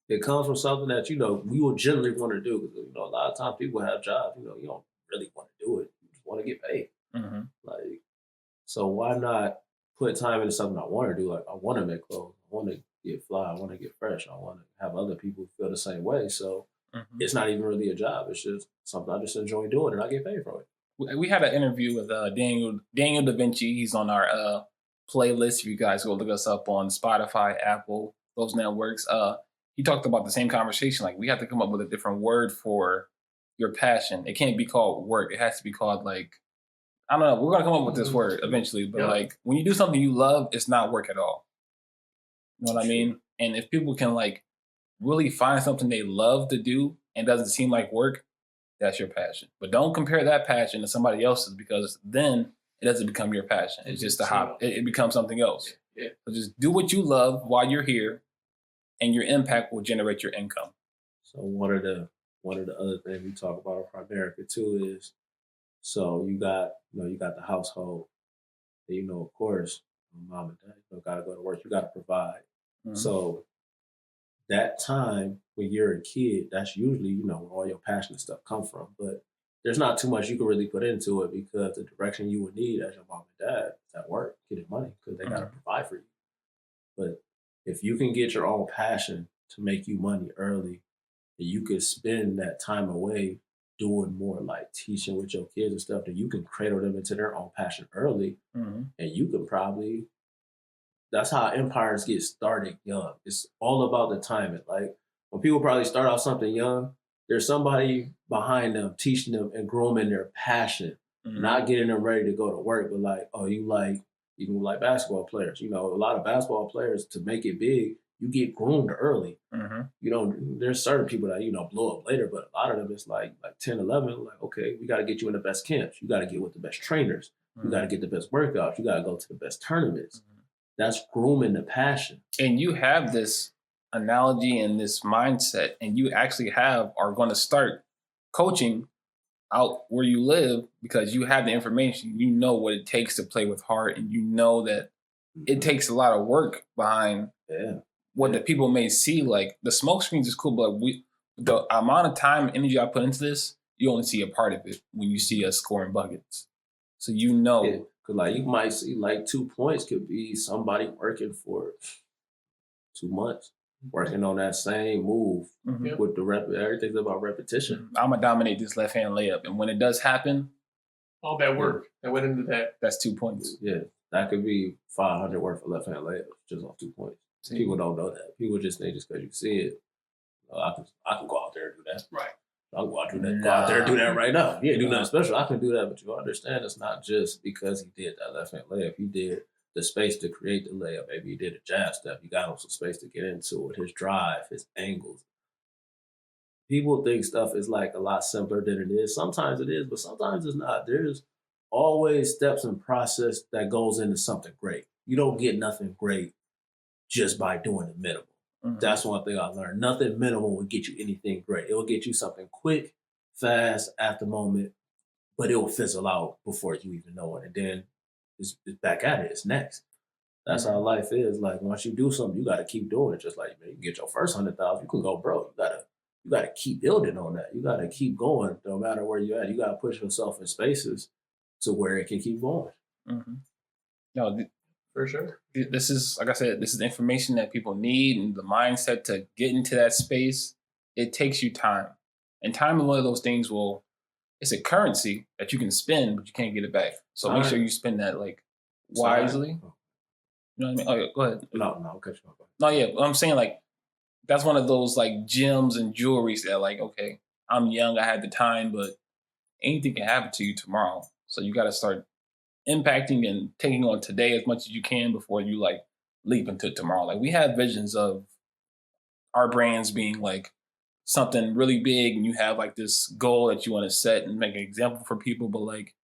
it comes from something that, we will generally want to do. Because, a lot of times people have jobs, you don't really want to do it. You just want to get paid. So why not put time into something I want to do? Like, I want to make clothes. I want to get fly. I want to get fresh. I want to have other people feel the same way. So it's not even really a job. It's just something I just enjoy doing and I get paid for it. We had an interview with Daniel Da Vinci. He's on our playlist. If you guys go look us up on Spotify, Apple, those networks. He talked about the same conversation. Like, we have to come up with a different word for your passion. It can't be called work. It has to be called I don't know. We're going to come up with this word eventually. But when you do something you love, it's not work at all. You know what I mean? And if people can really find something they love to do and doesn't seem like work, that's your passion. But don't compare that passion to somebody else's because then it doesn't become your passion. It's just a hobby. It becomes something else. Yeah. So just do what you love while you're here and your impact will generate your income. So one of the other things we talk about in America too is, so you got the household, and, of course, mom and dad, got to go to work. You got to provide. So that time when you're a kid, that's usually, where all your passionate stuff come from. But there's not too much you can really put into it because the direction you would need as your mom and dad is at work, getting money because they got to provide for you. But if you can get your own passion to make you money early, and you could spend that time away doing more like teaching with your kids and stuff, then you can cradle them into their own passion early, and you can probably. That's how empires get started young. It's all about the timing. Like when people probably start off something young, there's somebody behind them teaching them and grooming their passion, not getting them ready to go to work, but like, oh, you like basketball players. You know, a lot of basketball players to make it big, you get groomed early. You know, there's certain people that, you know, blow up later, but a lot of them it's like 10, 11, like, okay, we got to get you in the best camps. You got to get with the best trainers. You got to get the best workouts. You got to go to the best tournaments. That's grooming the passion. And you have this analogy and this mindset, and you actually are going to start coaching out where you live because you have the information. You know what it takes to play with heart, and you know that it takes a lot of work behind what the people may see. Like the smoke screens is cool, but the amount of time and energy I put into this, you only see a part of it when you see us scoring buckets. So you know. Yeah. Like you might see like 2 points could be somebody working for 2 months, working on that same move with the everything's about repetition. I'm gonna dominate this left hand layup, and when it does happen, all that work that went into that. That's 2 points. Yeah, that could be 500 worth of left hand layup just off 2 points. People don't know that. People just think just because you see it, I can go out there and do that. Right. I'll go out there and do that right now. Yeah, do nothing special. I can do that, but you understand it's not just because he did that left hand layup. He did the space to create the layup. Maybe he did a jab step. He got him some space to get into it. His drive, his angles. People think stuff is like a lot simpler than it is. Sometimes it is, but sometimes it's not. There's always steps and process that goes into something great. You don't get nothing great just by doing the minimal. That's one thing I learned. Nothing minimal will get you anything great. It will get you something quick, fast, at the moment, but it will fizzle out before you even know it. And then it's back at it. It's next. That's how life is. Like once you do something, you got to keep doing it. Just like man, you can get your first 100,000, you can go broke. You gotta keep building on that. You gotta keep going, no matter where you're at. You gotta push yourself in spaces to where it can keep going. No, for sure. This is, like I said, this is information that people need, and the mindset to get into that space. It takes you time, and time is one of those things. It's a currency that you can spend, but you can't get it back. So make sure you spend that like wisely. You know what I mean? Oh, yeah, go ahead. No, I'll cut you off. No, yeah, I'm saying like that's one of those like gems and jewelries that like, okay, I'm young, I had the time, but anything can happen to you tomorrow. So you got to start impacting and taking on today as much as you can before you like leap into tomorrow. Like we have visions of our brands being like something really big, and you have like this goal that you want to set and make an example for people, but like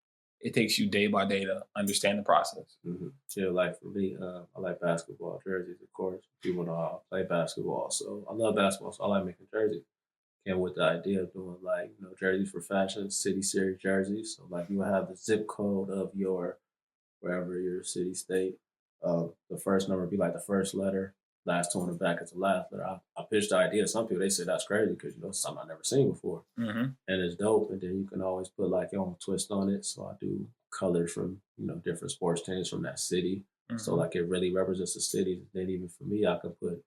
it takes you day by day to understand the process. Yeah, like for me, I like basketball jerseys, of course. People know I play basketball, so I love basketball, so I like making jerseys. Came with the idea of doing like, you know, jerseys for fashion, city series jerseys. So like you will have the zip code of your, wherever your city, state. The first number would be like the first letter. Last two on the back is the last letter. I pitched the idea to some people. They say that's crazy because, you know, something I've never seen before. And it's dope. And then you can always put like your own twist on it. So I do colors from, you know, different sports teams from that city. So like it really represents the city. Then even for me, I could put,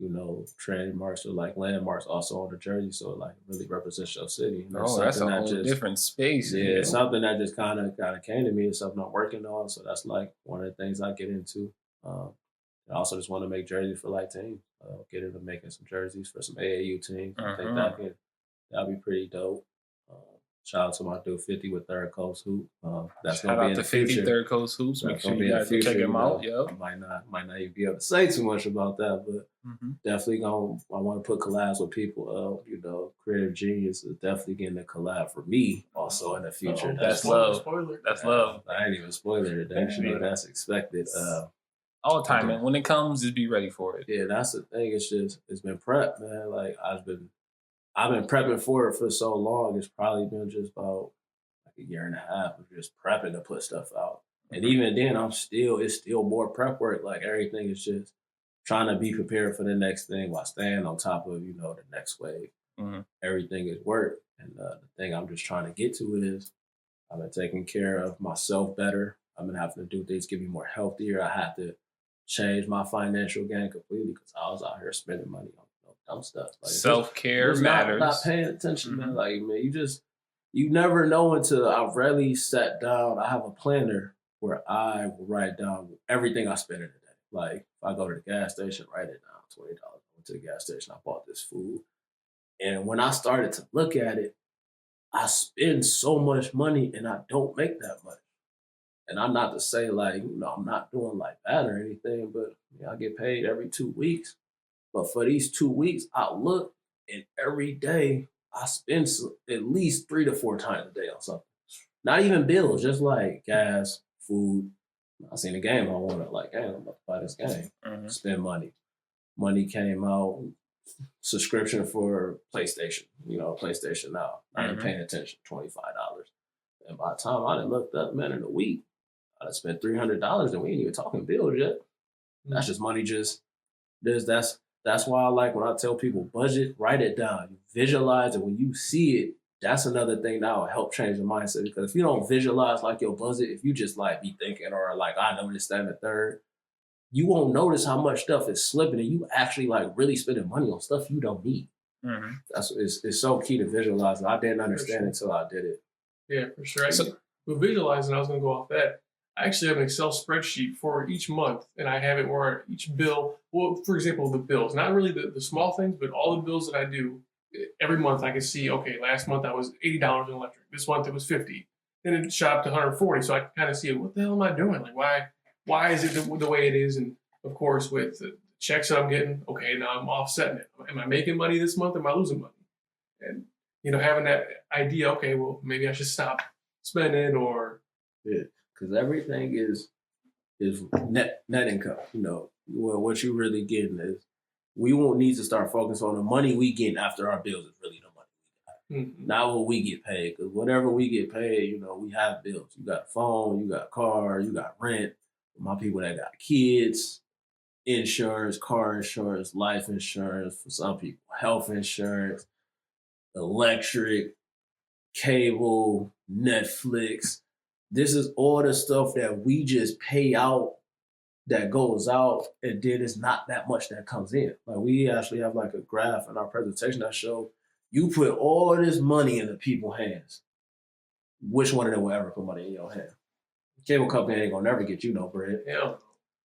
you know, trademarks or like landmarks also on the jersey. So it like really represents your city. And that's a whole different space. Yeah, it's something that just kind of came to me. It's something I'm working on. So that's like one of the things I get into. I also just want to make jerseys for like teams. Get into making some jerseys for some AAU teams. I think that'd be pretty dope. Shout out to my dude 50 with Third Coast Hoop. That's Shout gonna out be in to the 50 future. Third Coast Hoops. Make sure you guys check him out. Yo. I might not even be able to say too much about that, but definitely I want to put collabs with people. You know, Creative Genius is definitely getting a collab for me also in the future. That's love. Spoiler. That's love. I ain't even spoiling it. Actually, that's expected. All time, man. When it comes, just be ready for it. Yeah, that's the thing. It's been prep, man. Like I've been prepping for it for so long. It's probably been just about like a year and a half of just prepping to put stuff out. And even then, it's still more prep work. Like everything is just trying to be prepared for the next thing while staying on top of, you know, the next wave. Everything is work. And the thing I'm just trying to get to is I've been taking care of myself better. I've been having to do things, get me more healthier. I have to changed my financial game completely because I was out here spending money on dumb stuff. Like, self-care matters. Not paying attention, man. Like, man, you never know until I really sat down. I have a planner where I will write down everything I spend in a day. Like, if I go to the gas station, write it down, $20. I went to the gas station, I bought this food. And when I started to look at it, I spend so much money and I don't make that much. And I'm not to say like, I'm not doing like that or anything, but I get paid every 2 weeks. But for these 2 weeks, I look and every day I spend at least 3 to 4 times a day on something. Not even bills, just like gas, food. I seen a game I wanted, like, hey, I'm about to buy this game. Spend money. Money came out, subscription for PlayStation, PlayStation Now. I ain't paying attention, $25. And by the time I done looked up, man, in a week, I done spent $300 and we ain't even talking bills yet. That's just money that's why I like when I tell people budget, write it down. You visualize it. When you see it, that's another thing that will help change your mindset. Because if you don't visualize like your budget, if you just like be thinking or like I know this, that, and the third, you won't notice how much stuff is slipping and you actually like really spending money on stuff you don't need. It's so key to visualize. I didn't understand it until I did it. Yeah, for sure. With visualizing, I was going to go off that. I actually have an Excel spreadsheet for each month, and I have it where each bill, well, for example, the bills, not really the small things, but all the bills that I do, every month I can see, okay, last month I was $80 in electric. This month it was $50. Then it shot up to $140. So I can kind of see, what the hell am I doing? Like, why is it the way it is? And of course, with the checks that I'm getting, okay, now I'm offsetting it. Am I making money this month or am I losing money? And, having that idea, okay, well, maybe I should stop spending or... Yeah, because everything is net income. What you really getting is we won't need to start focusing on the money we get after our bills is really the money we got. Not what we get paid, because whatever we get paid, we have bills. You got a phone, you got a car, you got rent. My people that got kids, insurance, car insurance, life insurance, for some people, health insurance, electric, cable, Netflix. This is all the stuff that we just pay out that goes out, and then it's not that much that comes in. Like we actually have like a graph in our presentation that show you put all this money into people's hands. Which one of them will ever put money in your hand? Cable company ain't gonna never get you no bread. Yeah.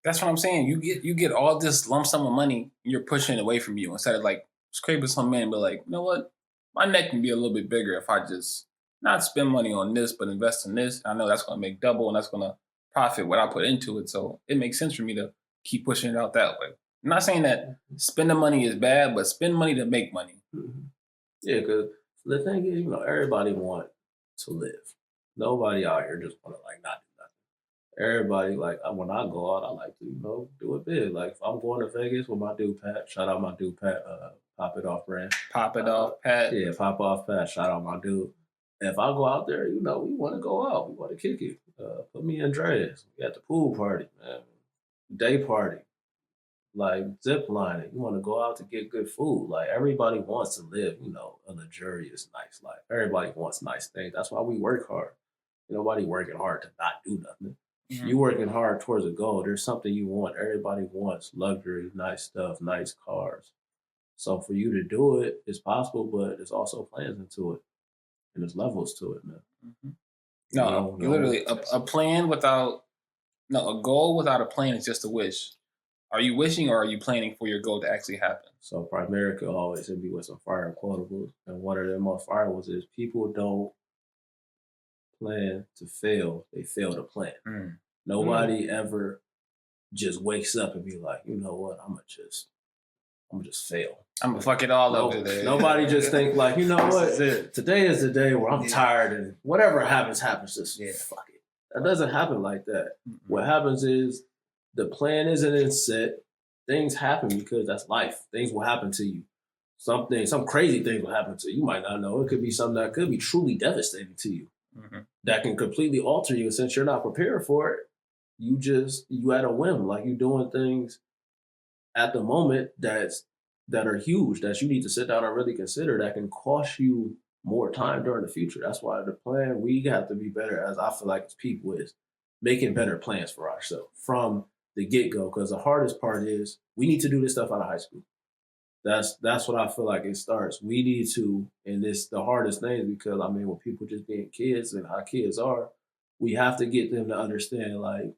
That's what I'm saying. You get all this lump sum of money, you're pushing it away from you instead of like scraping some man and be like, you know what? My neck can be a little bit bigger if I just not spend money on this, but invest in this. I know that's going to make double and that's going to profit what I put into it. So it makes sense for me to keep pushing it out that way. I'm not saying that spending money is bad, but spend money to make money. Yeah, because the thing is, everybody wants to live. Nobody out here just want to like not do nothing. Everybody, like, when I go out, I like to, do it big. Like, if I'm going to Vegas with my dude, Pat, shout out my dude, Pat, Pop It Off brand. Pop It Off, Pat. Yeah, Pop Off, Pat, shout out my dude. If I go out there, we want to go out. We want to kick it. Put me and Andreas. We at the pool party, man. Day party. Like, zip lining. You want to go out to get good food. Like, everybody wants to live, a luxurious, nice life. Everybody wants nice things. That's why we work hard. Nobody working hard to not do nothing. You working hard towards a goal. There's something you want. Everybody wants luxury, nice stuff, nice cars. So for you to do it, it's possible, but there's also plans into it. And there's levels to it, man. No, literally, a plan without, a goal without a plan is just a wish. Are you wishing or are you planning for your goal to actually happen? So Primerica always hit me with some fire quotables. And one of them most fire was is people don't plan to fail, they fail to plan. Nobody ever just wakes up and be like, you know what, I'm gonna just fail. I'm gonna fuck it all up today. Nobody just think like, you know what, today is the day where I'm tired and whatever happens, just fuck it. That doesn't happen like that. What happens is the plan isn't set. Things happen because that's life. Things will happen to you. Some crazy things will happen to you. You might not know. It could be something that could be truly devastating to you. That can completely alter you. And since you're not prepared for it, you at a whim. Like you're doing things at the moment that are huge that you need to sit down and really consider that can cost you more time during the future. That's why the plan, we have to be better, as I feel like as people, is making better plans for ourselves from the get-go, because the hardest part is we need to do this stuff out of high school. That's what I feel like it starts. We need to, and it's the hardest thing because I mean, when people just being kids and how kids are, we have to get them to understand like,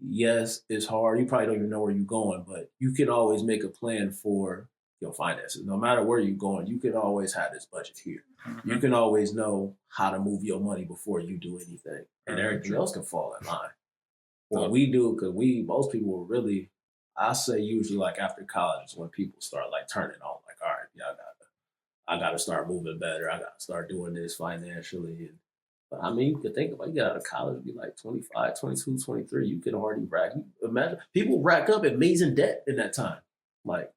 yes, it's hard. You probably don't even know where you're going, but you can always make a plan for your finances. No matter where you're going, you can always have this budget here. Mm-hmm. You can always know how to move your money before you do anything, and everything else can fall in line. What we do, because most people really, I say usually like after college is when people start like turning on, like, all right, yeah, I gotta start moving better. I gotta start doing this financially. But I mean, you could think about, you get out of college, be like 25, 22, 23, you can already imagine, people rack up amazing debt in that time, like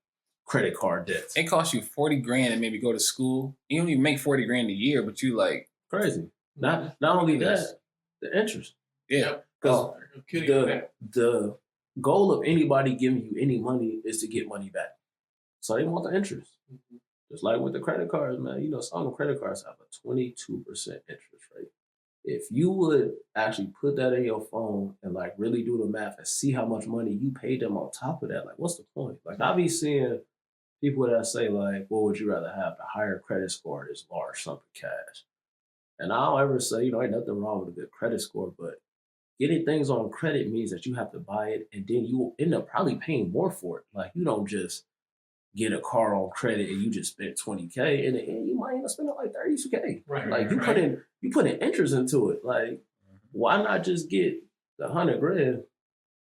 credit card debts. It costs you 40 grand and maybe go to school. You don't even make 40 grand a year, but you like. Crazy. Not only that, the interest. Yeah. Because the goal of anybody giving you any money is to get money back. So they want the interest. Mm-hmm. Just like with the credit cards, man, you know, some of the credit cards have a 22% interest rate. If you would actually put that in your phone and like really do the math and see how much money you paid them on top of that, like what's the point? Like I be seeing people that say like, what would you rather have? The higher credit score is large sum of cash. And I don't ever say, you know, ain't nothing wrong with a good credit score, but getting things on credit means that you have to buy it and then you will end up probably paying more for it. Like you don't just get a car on credit and you just spent $20K and then you might end up spending like $32K. Right. Like you put in interest into it. Like why not just get the $100 grand,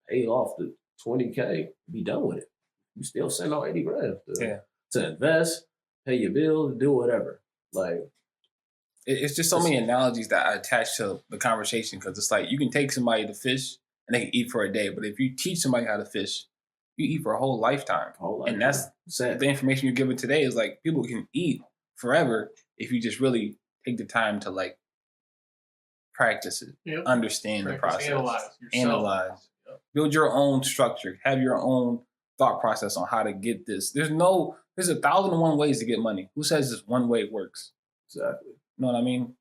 pay off the $20K, be done with it. You still send out $80 grand to invest, pay your bills, do whatever. Like it's just so many analogies that I attach to the conversation because it's like you can take somebody to fish and they can eat for a day, but if you teach somebody how to fish, you eat for a whole lifetime. And that's the information you're giving today is like people can eat forever if you just really take the time to like practice it, understand the process, analyze, build your own structure, have your own thought process on how to get this. There's 1,001 ways to get money. Who says this one way works? Exactly. You know what I mean?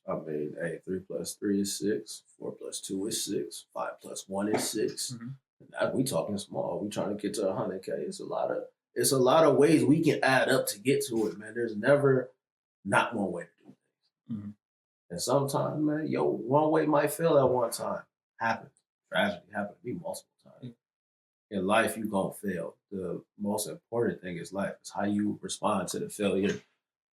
I mean, hey, 3 plus 3 is 6, 4 plus 2 is 6, 5 plus 1 is 6. Mm-hmm. We talking small. We trying to get to 100K. It's a lot of ways we can add up to get to it, man. There's never not one way to do things. Mm-hmm. And sometimes, man, one way might fail at one time. Happens. Tragedy happens to me multiple times. In life, you gonna fail. The most important thing is life. It's how you respond to the failure.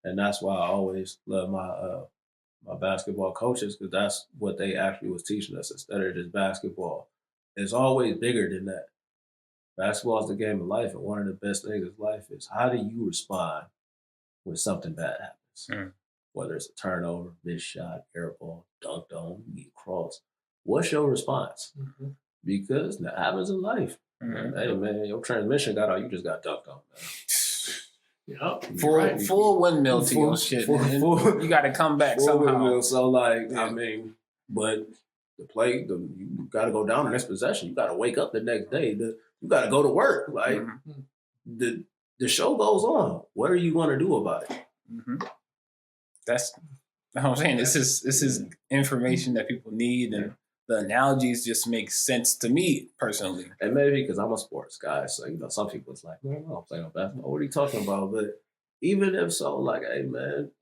And that's why I always love my basketball coaches, because that's what they actually was teaching us instead of just basketball. It's always bigger than that. Basketball is the game of life, and one of the best things in life is how do you respond when something bad happens? Whether it's a turnover, missed shot, air ball, dunked on, you get crossed. What's your response? Mm-hmm. Because that happens in life. Mm-hmm. Hey, man, your transmission got out, you just got dunked on, man. Yep. Full windmill to your shit. You got to come back somehow. Windmill, so like, I mean, but you got to go down in this possession. You got to wake up the next day. You got to go to work. Like the show goes on. What are you going to do about it? Mm-hmm. That's what I'm saying. This is information that people need, and the analogies just make sense to me personally. And maybe because I'm a sports guy, so some people it's like, man, I don't play no basketball. What are you talking about? But even if so, like, hey, man,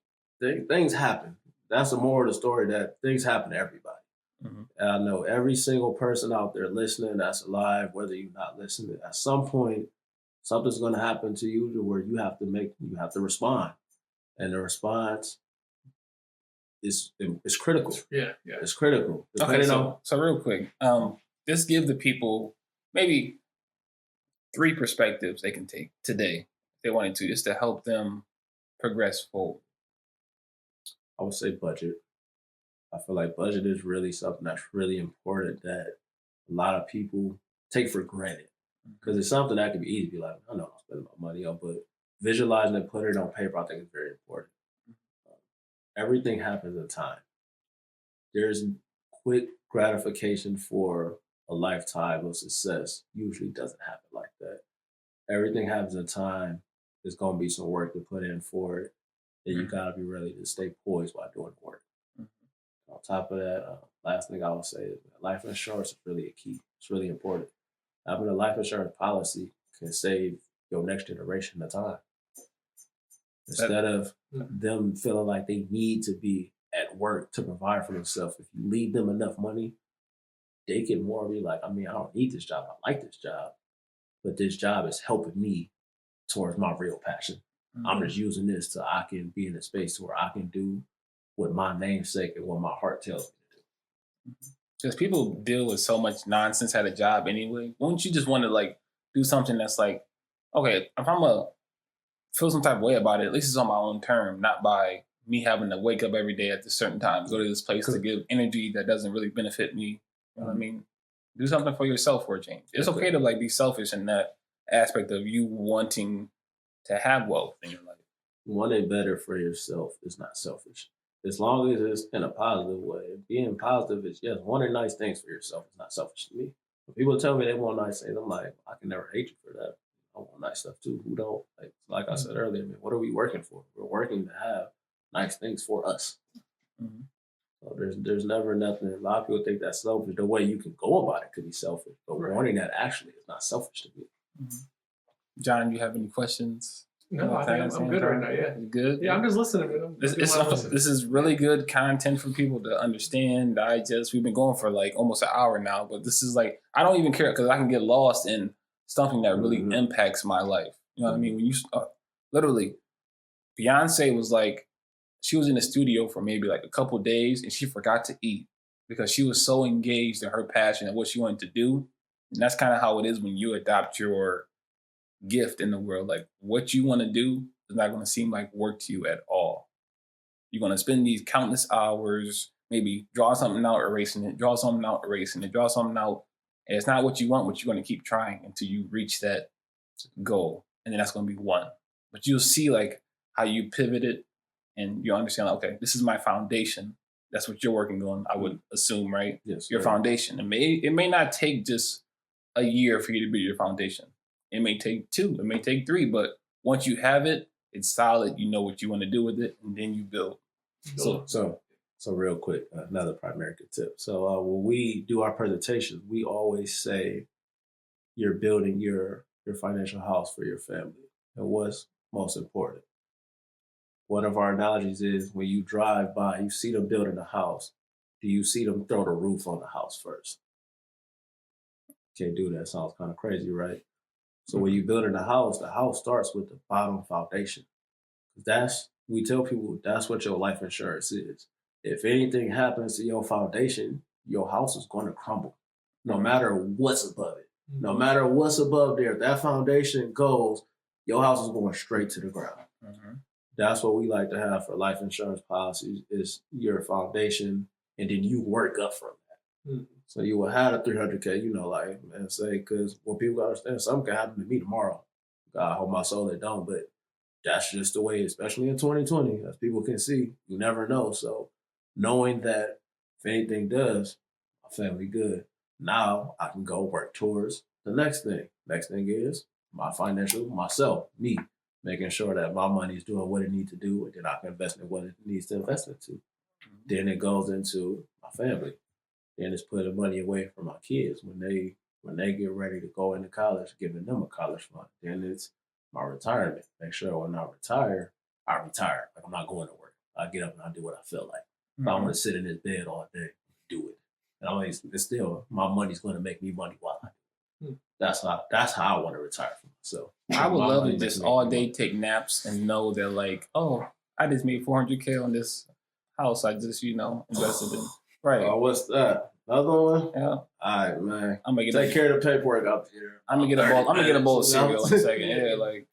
things happen. That's the moral of the story, that things happen to everybody. Mm-hmm. And I know every single person out there listening that's alive, whether you're not listening, at some point, something's going to happen to you to where you have to respond. And the response is critical. Yeah. It's critical. Okay, so real quick, just give the people maybe 3 perspectives they can take today if they wanted to, just to help them progress forward. I would say budget. I feel like budget is really something that's really important that a lot of people take for granted. Because it's something that can be easy to be like, I know I'm spending my money on, but visualizing and putting it on paper, I think is very important. Everything happens in time. There's quick gratification for a lifetime of success. Usually doesn't happen like that. Everything happens in time. There's going to be some work to put in for it. And you got to be ready to stay poised while doing the work. On top of that, last thing I would say is life insurance is really a key. It's really important. Having a life insurance policy can save your next generation the time. Instead of them feeling like they need to be at work to provide for themselves, if you leave them enough money, they can more be like, I mean, I don't need this job. I like this job, but this job is helping me towards my real passion. Mm-hmm. I'm just using this so I can be in a space where I can do what my namesake and what my heart tells me to do. Because people deal with so much nonsense at a job anyway. Won't you just want to like do something that's like, okay, if I'm a feel some type of way about it, at least it's on my own term, not by me having to wake up every day at a certain time, go to this place to give energy that doesn't really benefit me. You know what I mean? Do something for yourself for a change. It's okay to like be selfish in that aspect of you wanting to have wealth in your life. Wanting better for yourself is not selfish. As long as it's in a positive way. Being positive is, yes, wanting nice things for yourself is not selfish to me. When people tell me they want nice things, I'm like, I can never hate you for that. I want nice stuff too. Who don't? Like I said earlier, man, what are we working for? We're working to have nice things for us. Mm-hmm. So there's never nothing. A lot of people think that's selfish. The way you can go about it could be selfish, but wanting that actually is not selfish to me. Mm-hmm. John, do you have any questions? No, I think I'm good right now. Yeah, you good? Yeah, I'm just listening. This is really good content for people to understand, digest. We've been going for like almost an hour now, but this is like I don't even care because I can get lost in something that really impacts my life. You know what I mean? When you literally, Beyonce was like, she was in the studio for maybe like a couple of days and she forgot to eat because she was so engaged in her passion and what she wanted to do. And that's kind of how it is when you adopt your gift in the world. Like what you want to do is not going to seem like work to you at all. You're going to spend these countless hours, maybe draw something out, erasing it, draw something out, erasing it, draw something out. And it's not what you want, but you're going to keep trying until you reach that goal. And then that's going to be one. But you'll see like how you pivoted and you understand, like, okay, this is my foundation. That's what you're working on, I would assume, right? Yes. Your foundation. It may not take just a year for you to build your foundation. It may take 2, it may take 3, but once you have it, it's solid. You know what you want to do with it, and then you build. So real quick, another primary tip. So when we do our presentations, we always say you're building your financial house for your family. And what's most important? One of our analogies is when you drive by, you see them building a house. Do you see them throw the roof on the house first? Can't do that. Sounds kind of crazy, right? So when you're building the house starts with the bottom foundation. We tell people that's what your life insurance is. If anything happens to your foundation, your house is going to crumble, no matter what's above it. No matter what's above there, if that foundation goes, your house is going straight to the ground. Mm-hmm. That's what we like to have for life insurance policies is your foundation, and then you work up from that. Mm-hmm. So you will have a 300K, say, because what people got to understand, something can happen to me tomorrow. God, I hope my soul it don't, but that's just the way, especially in 2020, as people can see, you never know. So knowing that if anything does, my family good. Now I can go work towards the next thing. Next thing is my financial, myself, me, making sure that my money is doing what it needs to do, and then I can invest in what it needs to invest into. Mm-hmm. Then it goes into my family. Then it's putting money away for my kids when they get ready to go into college, giving them a college fund. Then it's my retirement. Make sure when I retire. Like I'm not going to work. I get up and I do what I feel like. Mm-hmm. If I want to sit in this bed all day, do it. And it's still my money's going to make me money while I do it. Mm-hmm. That's how I want to retire for myself. I would love to just all day take naps and know that like, oh, I just made 400K on this house. I just invested in. Right. Oh, what's that? Another one? Yeah. All right, man. I'm gonna take care of the paperwork out here. I'm gonna get a bowl of cereal in a second. Yeah, like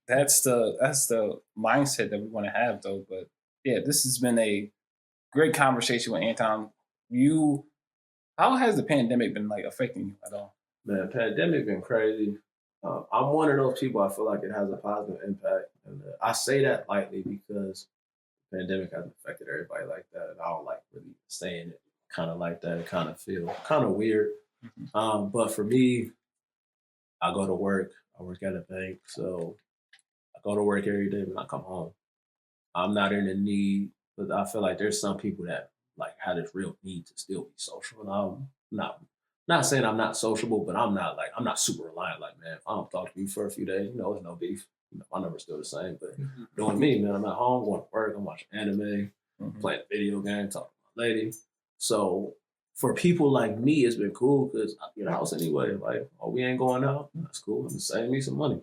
that's the mindset that we want to have, though. But yeah, this has been a great conversation with Anton. How has the pandemic been like affecting you at all? Man, pandemic been crazy. I'm one of those people. I feel like it has a positive impact, and I say that lightly because the pandemic hasn't affected everybody like that, and I don't like really saying it kind of like that. It kind of feel kind of weird. Mm-hmm. But for me, I go to work. I work at a bank, so I go to work every day when I come home. I'm not in the need, but I feel like there's some people that like have this real need to still be social, and I'm Not saying I'm not sociable, but I'm not super reliant. Like, man, if I don't talk to you for a few days, it's no beef. My number's still the same. But doing me, man, I'm at home, going to work, I'm watching anime, playing a video game, talking to my lady. So for people like me, it's been cool because I'm in the house anyway. Like, we ain't going out. That's cool. I'm just saving me some money.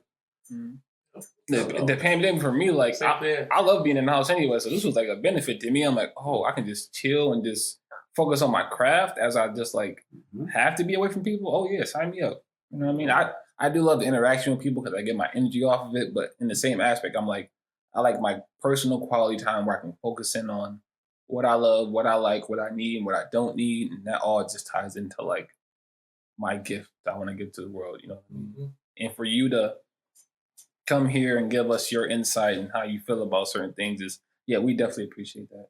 The pandemic for me, like, I love being in the house anyway. So this was like a benefit to me. I'm like, I can just chill and just focus on my craft as I just like have to be away from people. Oh yeah, sign me up. You know what I mean? I do love the interaction with people because I get my energy off of it. But in the same aspect, I'm like, I like my personal quality time where I can focus in on what I love, what I like, what I need, and what I don't need. And that all just ties into like my gift that I want to give to the world, you know what I mean? And for you to come here and give us your insight and how you feel about certain things is, we definitely appreciate that,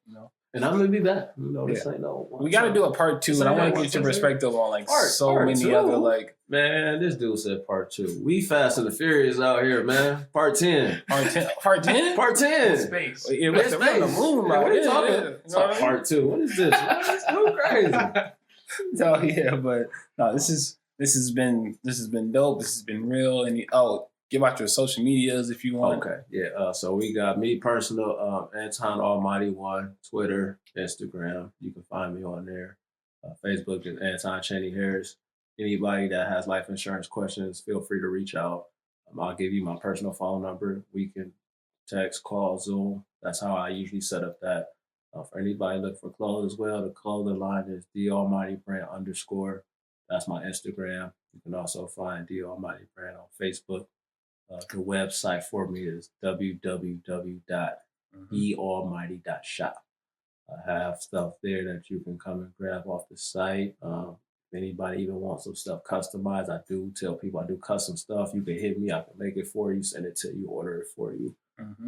And I'm gonna be back. This ain't no. We got to do a part 2, and I want to get your perspective on like part many other like. Man, this dude said part 2. We fast and the furious out here, man. Part 10. Part 10. Part 10. Part 10. Space. We're on the moon, what are you talking about? Part 2. What is this? It's too crazy. But no, this has been dope. This has been real, and give out your social medias if you want. Okay, yeah. So we got me personal, Anton Almighty 1, Twitter, Instagram. You can find me on there. Facebook is Anton Chaney-Harris. Anybody that has life insurance questions, feel free to reach out. I'll give you my personal phone number. We can text, call, Zoom. That's how I usually set up that. For anybody looking for clothes as well, the clothing line is The Almighty Brand _. That's my Instagram. You can also find The Almighty Brand on Facebook. The website for me is www.thealmighty.shop. I have stuff there that you can come and grab off the site. If anybody even wants some stuff customized, I do tell people I do custom stuff. You can hit me, I can make it for you, send it to you, order it for you.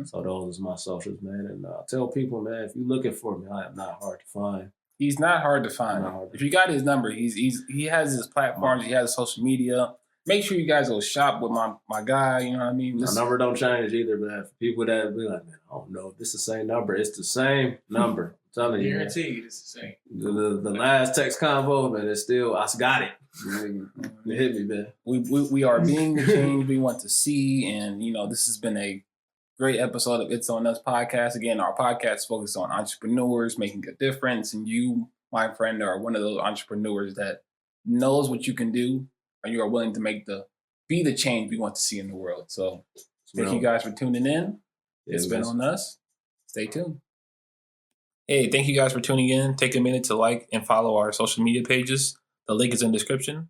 So those are my socials, man. And tell people, man, if you're looking for me, I am not hard to find. He's not hard to find. If you got his number, he has his platforms, he has social media. Make sure you guys go shop with my guy, you know what I mean? My number don't change either, man. For people that be like, man, I don't know if this is the same number. It's the same number. I'm telling you. Guaranteed it's the same. The last text convo, man, it's still, I got it. It hit me, man. We are being the change we want to see, and this has been a great episode of It's On Us podcast. Again, our podcast focuses on entrepreneurs making a difference, and you, my friend, are one of those entrepreneurs that knows what you can do, and you are willing to be the change we want to see in the world. So thank you guys for tuning in. It's been on us. Stay tuned. Hey, thank you guys for tuning in. Take a minute to like and follow our social media pages. The link is in the description.